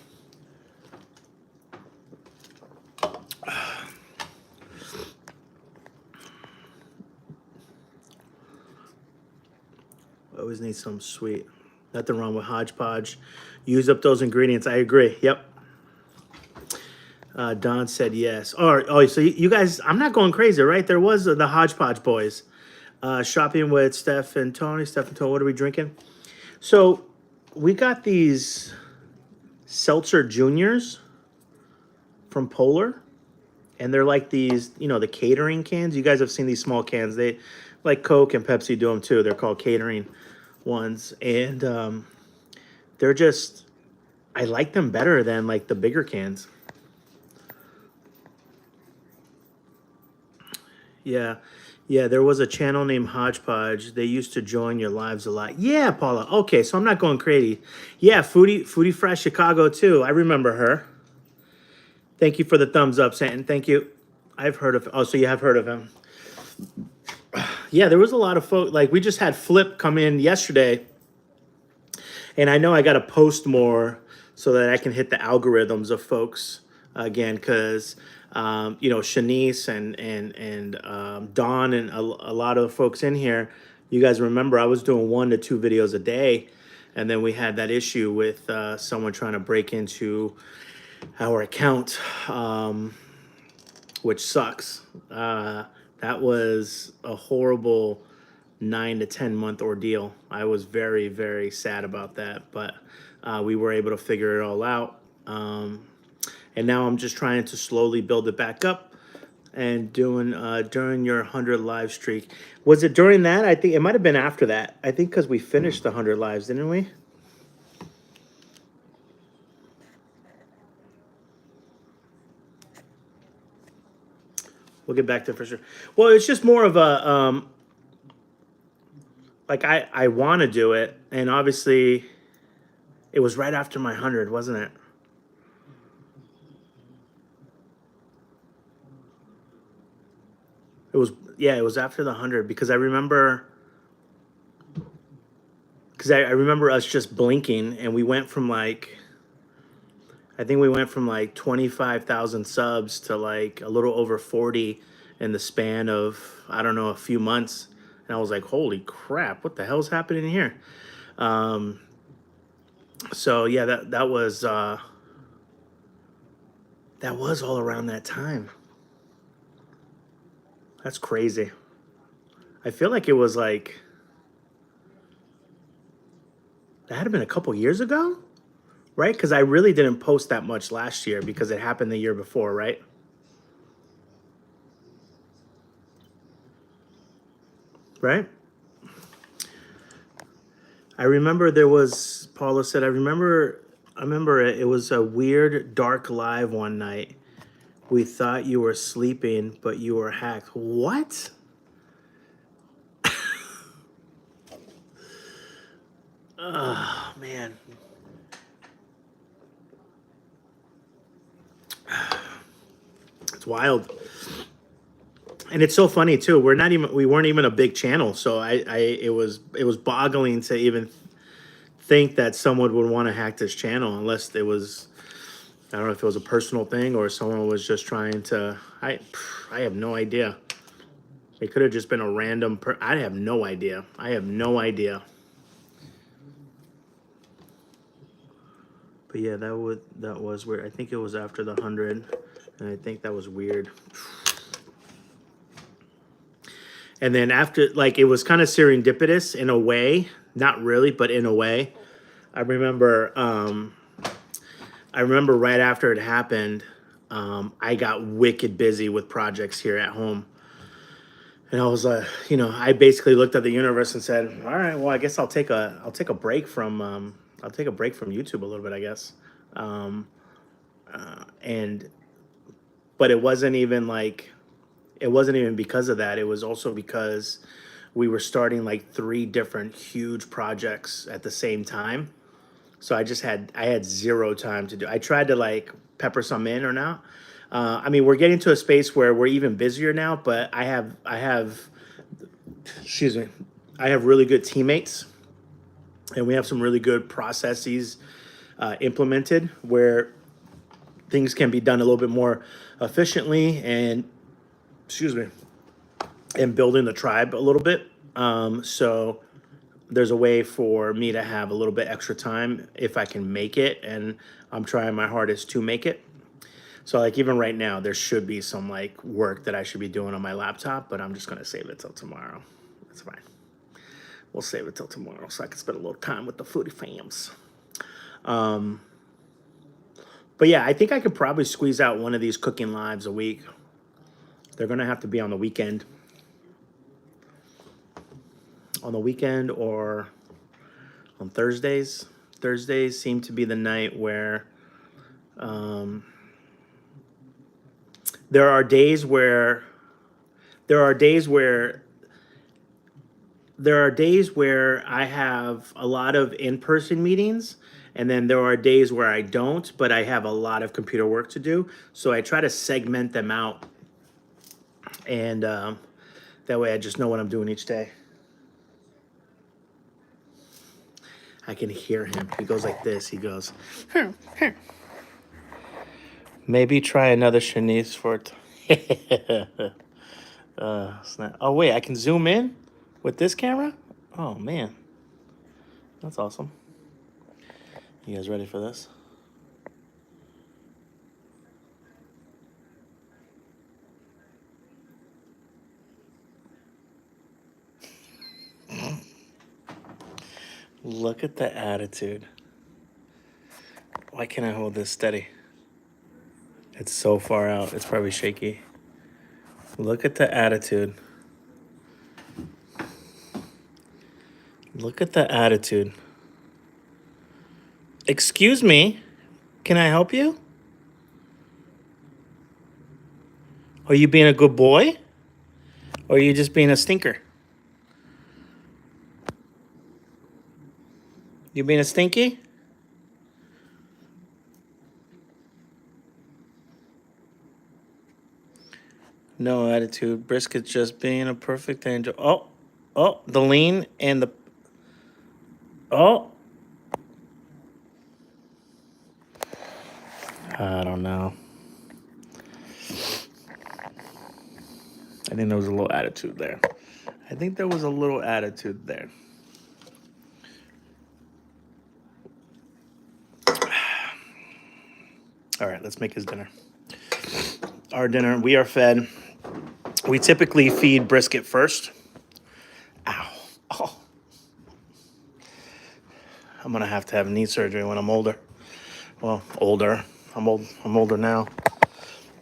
Always need some sweet. Nothing wrong with Hodgepodge. Use up those ingredients. I agree. Yep. Don said yes. Oh, so you guys, I'm not going crazy, right? There was the Hodgepodge boys. Shopping with Steph and Tony. Steph and Tony, what are we drinking? So we got these Seltzer Juniors from Polar. And they're like these, the catering cans. You guys have seen these small cans. They, like Coke and Pepsi do them too. They're called catering ones. And they're just, I like them better than like the bigger cans. Yeah. Yeah, there was a channel named Hodgepodge. They used to join your lives a lot. Yeah, Paula. Okay, so I'm not going crazy. Yeah, Foodie Fresh Chicago too. I remember her. Thank you for the thumbs up, Santon. Thank you. I've heard of. Oh, so you have heard of him. Yeah, there was a lot of folks. Like we just had Flip come in yesterday, and I know I got to post more so that I can hit the algorithms of folks again, because Shanice and Dawn and a lot of folks in here. You guys remember I was doing 1 to 2 videos a day, and then we had that issue with someone trying to break into our account, which sucks. That was a horrible 9 to 10 month ordeal. I was very, very sad about that, but we were able to figure it all out. And now I'm just trying to slowly build it back up and doing during your 100 live streak. Was it during that? I think it might have been after that. I think because we finished the 100 lives, didn't we? We'll get back to it for sure. Well, it's just more of a like I want to do it, and obviously it was right after my 100, wasn't it? It was, yeah, it was after the 100 because I remember I remember us just blinking, and we went from like, I think we went from like 25,000 subs to like a little over 40 in the span of, I don't know, a few months. And I was like, holy crap, what the hell's happening here? So yeah, that was all around that time. That's crazy. I feel like it was like, that had been a couple years ago, right? Because I really didn't post that much last year because it happened the year before, right? Right? I remember there was, Paula said, I remember it was a weird dark live one night. We thought you were sleeping, but you were hacked. What? Oh, man. It's wild. And it's so funny too. We weren't even a big channel, so it was boggling to even think that someone would want to hack this channel unless it was, I don't know if it was a personal thing or someone was just trying to, I have no idea. It could have just been a random I have no idea. I have no idea. But yeah, that was weird. I think it was after the 100, and I think that was weird. And then after, like, it was kind of serendipitous in a way, not really, but in a way. I remember right after it happened, I got wicked busy with projects here at home. And I was like, I basically looked at the universe and said, all right, well, I guess I'll take a break from YouTube a little bit, I guess. But it wasn't even because of that. It was also because we were starting like 3 different huge projects at the same time. So I had zero time to do. I tried to like pepper some in or not. I mean, we're getting to a space where we're even busier now, but excuse me, I have really good teammates, and we have some really good processes implemented where things can be done a little bit more efficiently and, excuse me, and building the tribe a little bit. So there's a way for me to have a little bit extra time if I can make it, and I'm trying my hardest to make it. So like even right now, there should be some like work that I should be doing on my laptop, but I'm just gonna save it till tomorrow. That's fine. We'll save it till tomorrow so I can spend a little time with the foodie fams. But yeah, I think I could probably squeeze out one of these cooking lives a week. They're gonna have to be on the weekend. On the weekend or on Thursdays. Thursdays seem to be the night where there are days where I have a lot of in-person meetings, and then there are days where I don't, but I have a lot of computer work to do. So I try to segment them out, and that way I just know what I'm doing each day. I can hear him. He goes like this. He goes, maybe try another Shanice for it. Oh, wait, I can zoom in with this camera? Oh, man. That's awesome. You guys ready for this? Look at the attitude. Why can't I hold this steady? It's so far out. It's probably shaky. Look at the attitude. Look at the attitude. Excuse me. Can I help you? Are you being a good boy? Or are you just being a stinker? You being a stinky? No attitude. Brisket's just being a perfect angel. Oh, the lean and the... Oh. I don't know. I think there was a little attitude there. All right, let's make his dinner. Our dinner, we are fed. We typically feed Brisket first. Ow. Oh. I'm gonna have to have knee surgery when I'm older. Well, older. I'm older now.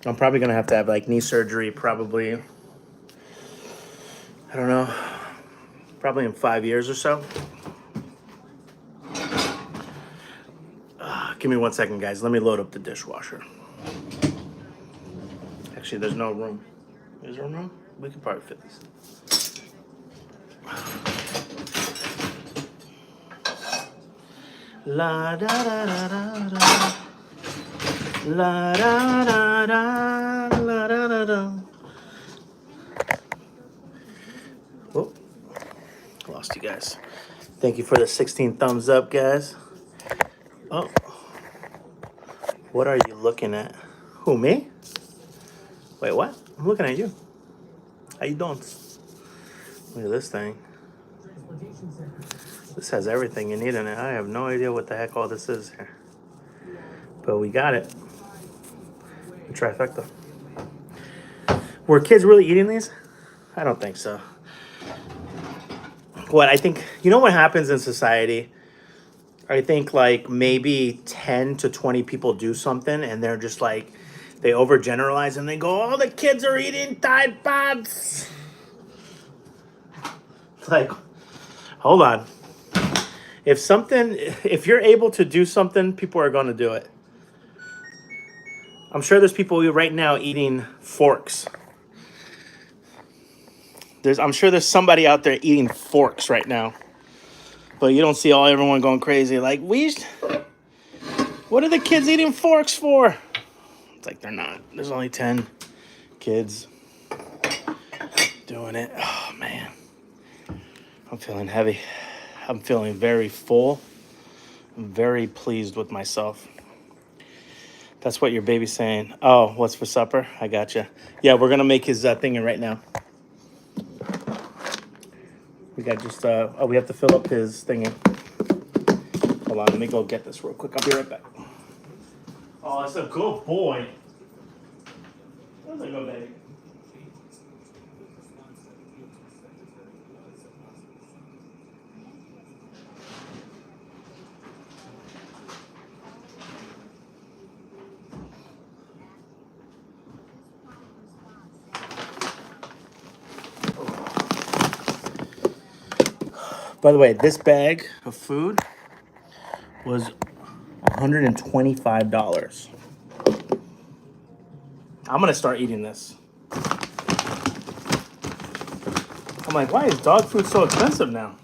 I'm probably gonna have to have like knee surgery probably, I don't know, probably in 5 years or so. Give me 1 second, guys. Let me load up the dishwasher. Actually, there's no room. Is there room? We could probably fit these. La da da da da da. La da da da la da da da. Oh, lost you guys. Thank you for the 16 thumbs up, guys. Oh, what are you looking at? Who, me? Wait, what? I'm looking at you. How you doing? Look at this thing. This has everything you need in it. I have no idea what the heck all this is here. But we got it. The trifecta. Were kids really eating these? I don't think so. I think, you know what happens in society? I think like maybe 10 to 20 people do something and they're just like, they overgeneralize and they go, oh, the kids are eating Tide Pods. Like, hold on. If you're able to do something, people are going to do it. I'm sure there's people right now eating forks. I'm sure there's somebody out there eating forks right now. But you don't see everyone going crazy. Like, what are the kids eating forks for? It's like they're not. There's only 10 kids doing it. Oh, man. I'm feeling heavy. I'm feeling very full. I'm very pleased with myself. That's what your baby's saying. Oh, what's for supper? I gotcha. Yeah, we're going to make his thingin' right now. We got just, we have to fill up his thingy. Hold on, let me go get this real quick. I'll be right back. Oh, that's a good boy. That's a good baby. By the way, this bag of food was $125. I'm gonna start eating this. I'm like, why is dog food so expensive now?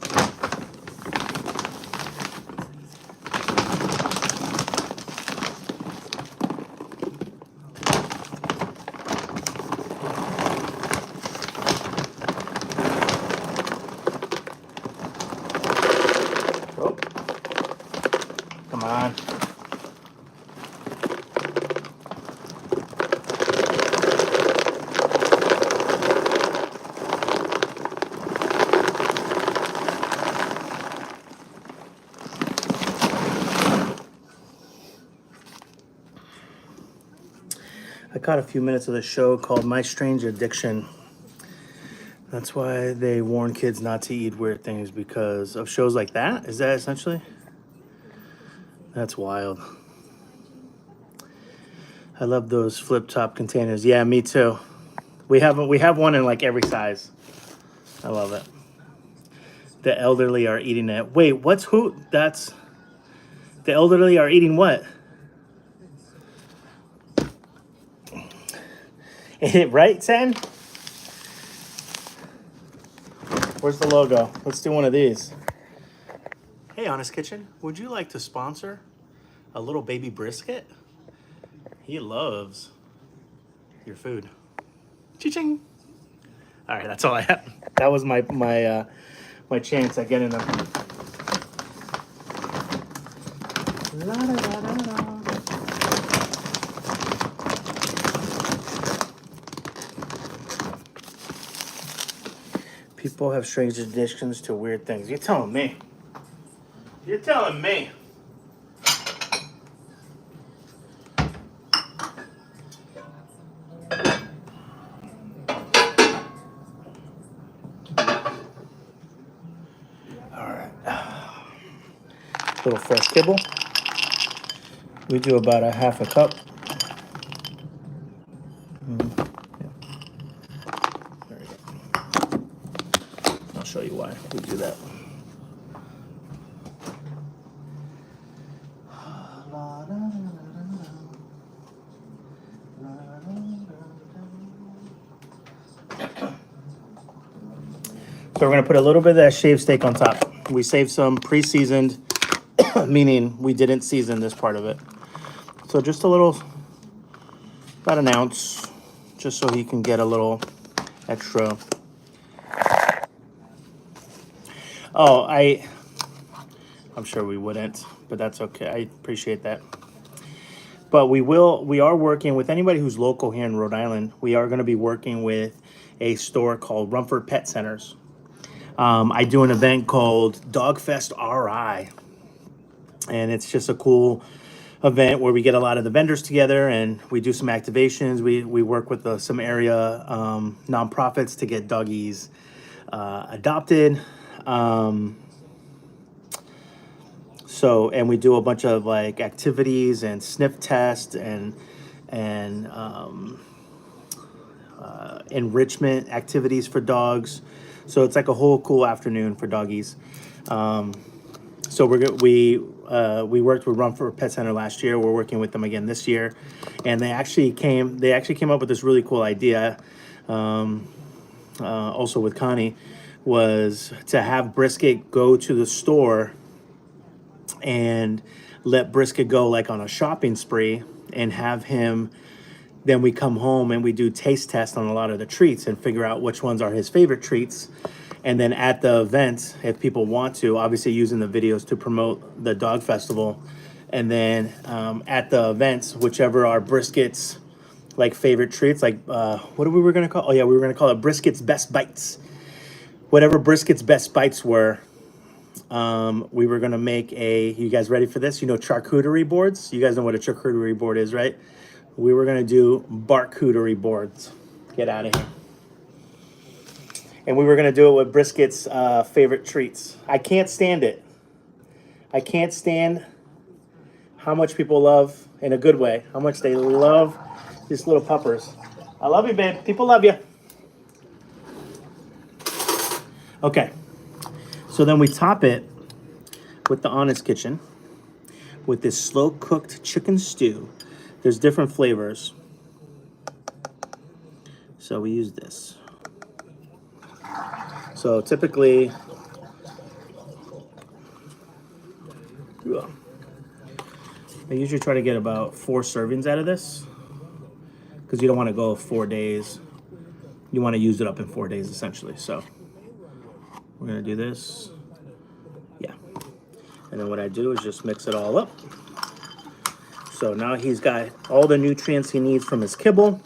Oh, come on. I caught a few minutes of the show called My Strange Addiction. That's why they warn kids not to eat weird things, because of shows like that? Is that essentially? That's wild. I love those flip top containers. Yeah, me too. We have one in like every size. I love it. The elderly are eating it. Wait, that's the elderly are eating what? Right, Sen? Where's the logo? Let's do one of these. Hey, Honest Kitchen, would you like to sponsor a little baby brisket? He loves your food. Ching. All right, that's all I have. That was my chance at getting them. La, da, da, da, da. People have strange addictions to weird things. You're telling me. You're telling me. All right. Little fresh kibble. We do about a half a cup. Yeah. There we go. I'll show you why we do that. So we're going to put a little bit of that shaved steak on top. We saved some pre-seasoned, meaning we didn't season this part of it. So just a little, about an ounce, just so he can get a little extra. Oh, I'm sure we wouldn't, but that's okay. I appreciate that. But we are working with anybody who's local here in Rhode Island. We are going to be working with a store called Rumford Pet Centers. I do an event called Dogfest RI, and it's just a cool event where we get a lot of the vendors together and we do some activations. We work with some area nonprofits to get doggies adopted. And we do a bunch of like activities and sniff tests and enrichment activities for dogs. So it's like a whole cool afternoon for doggies. So we worked with Rumford Pet Center last year. We're working with them again this year, and they actually came up with this really cool idea. Also with Connie, was to have Brisket go to the store and let Brisket go like on a shopping spree and have him. Then we come home and we do taste tests on a lot of the treats and figure out which ones are his favorite treats. And then at the event, if people want to, obviously using the videos to promote the dog festival. And then at the events, whichever are Brisket's like favorite treats, like what we were gonna call? Oh yeah, we were gonna call it Brisket's Best Bites. Whatever Brisket's Best Bites were, we were gonna make a. You guys ready for this? You know charcuterie boards. You guys know what a charcuterie board is, right? We were gonna do barcuterie boards. Get out of here. And we were gonna do it with Brisket's favorite treats. I can't stand it. I can't stand how much people love, in a good way, how much they love these little puppers. I love you, babe. People love you. Okay. So then we top it with the Honest Kitchen with this slow cooked chicken stew. There's different flavors. So we use this. So typically, I usually try to get about 4 servings out of this because you don't want to go 4 days. You want to use it up in 4 days essentially. So we're going to do this. Yeah. And then what I do is just mix it all up. So now he's got all the nutrients he needs from his kibble.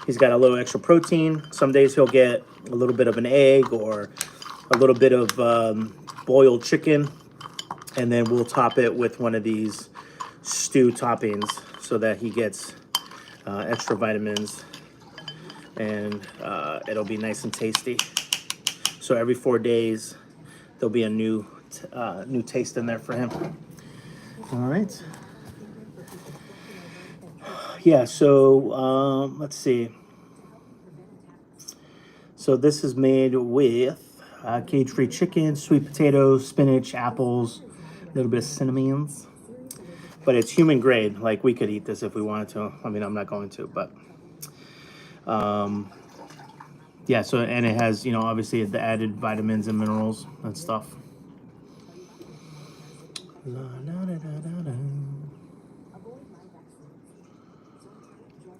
He's got a little extra protein. Some days he'll get a little bit of an egg or a little bit of boiled chicken. And then we'll top it with one of these stew toppings so that he gets extra vitamins and it'll be nice and tasty. So every 4 days, there'll be a new taste in there for him. All right. Yeah, so let's see. So this is made with cage-free chicken, sweet potatoes, spinach, apples, a little bit of cinnamons. But it's human grade. Like we could eat this if we wanted to. I mean, I'm not going to, but yeah. So and it has, you know, obviously the added vitamins and minerals and stuff.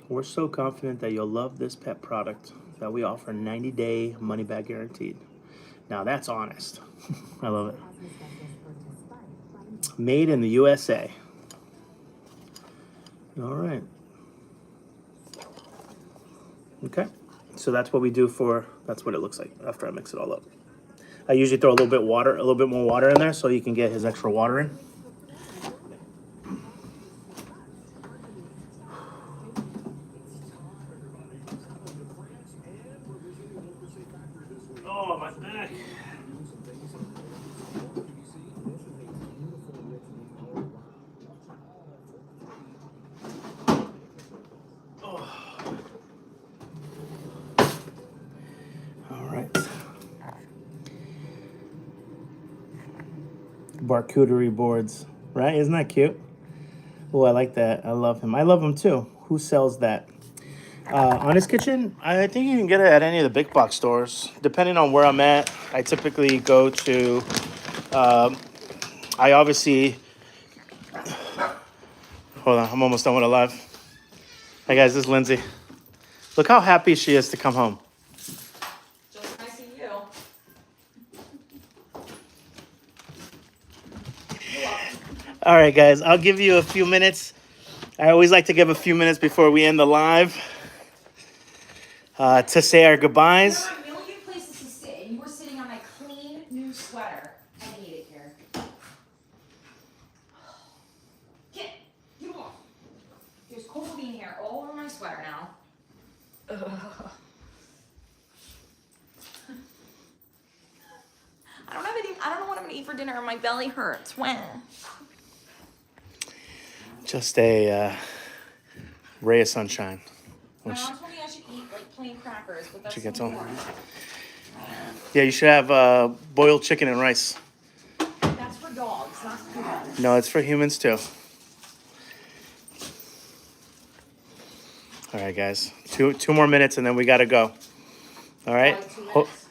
We're so confident that you'll love this pet product that we offer 90-day money-back guaranteed. Now that's honest. I love it. Made in the USA. All right. Okay. So that's what we do that's what it looks like after I mix it all up. I usually throw a little bit more water in there so you can get his extra water in. Oh, my back. Barcuterie boards, right? Isn't that cute? Oh, I like that. I love him. I love him too. Who sells that? Honest Kitchen, I think you can get it at any of the big box stores. Depending on where I'm at, I typically go to, I obviously, hold on, I'm almost done with it live. Hi guys, this is Lindsay. Look how happy she is to come home. Just nice of you. All right, guys, I'll give you a few minutes. I always like to give a few minutes before we end the live to say our goodbyes. There are a million places to sit, and you were sitting on my clean new sweater. I hate it here. Get off. There's cold bean hair all over my sweater now. Ugh. I don't know what I'm gonna eat for dinner, and my belly hurts. When? Just a ray of sunshine. My mom told me I should eat like plain crackers, but that's She gets so home. boring. Yeah, you should have boiled chicken and rice. That's for dogs, not for humans. No, it's for humans too. All right, guys. Two more minutes and then we gotta go. All right. Like 2 minutes.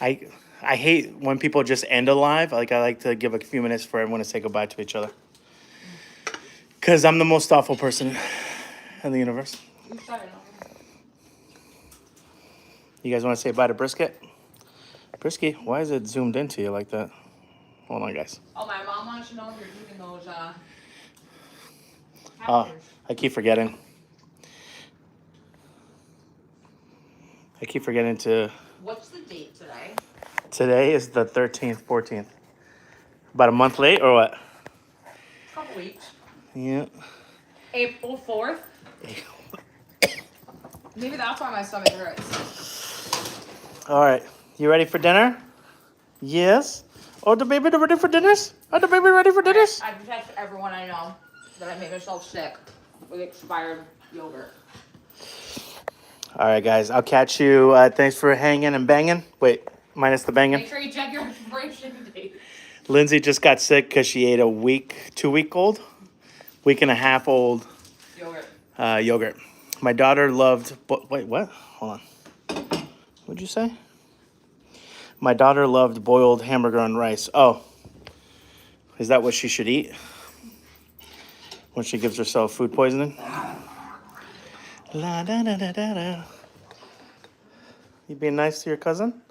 I hate when people just end a live. Like, I like to give a few minutes for everyone to say goodbye to each other. Because I'm the most awful person in the universe. You shut it off. You guys want to say bye to Brisket? Brisket, why is it zoomed into you like that? Hold on, guys. Oh, my mom wants to know if you're doing those, Oh, hamburgers. I keep forgetting. I keep forgetting to... What's the date today? Today is the 13th, 14th. About a month late or what? A couple weeks. Yeah. April 4th. Maybe that's why my stomach hurts. All right. You ready for dinner? Yes. Oh, the baby ready for dinners? Are the baby ready for dinners? I protect everyone I know that I make myself sick with expired yogurt. All right, guys. I'll catch you. Thanks for hanging and banging. Wait, minus the banging. Make sure you check your expiration date. Lindsay just got sick because she ate a 2-week-old, week and a half old Yogurt. yogurt. My daughter loved. Wait, what? Hold on. What'd you say? My daughter loved boiled hamburger on rice. Oh, is that what she should eat when she gives herself food poisoning? La da da da da da. You being nice to your cousin?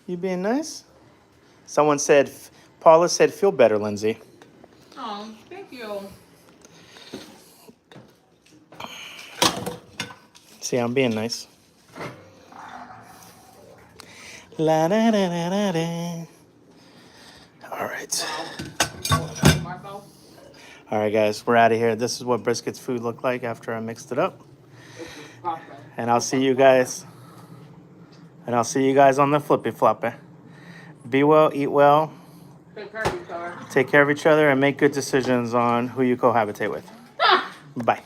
You being nice? Someone said, Paula said, feel better, Lindsay. Oh, thank you. See, I'm being nice. La da da da da da. All right. Marco. All right, guys, we're out of here. This is what Brisket's food looked like after I mixed it up. And I'll see you guys. And I'll see you guys on the flippy floppy. Be well, eat well, Take care of each other. take care of each other, and make good decisions on who you cohabitate with. Bye.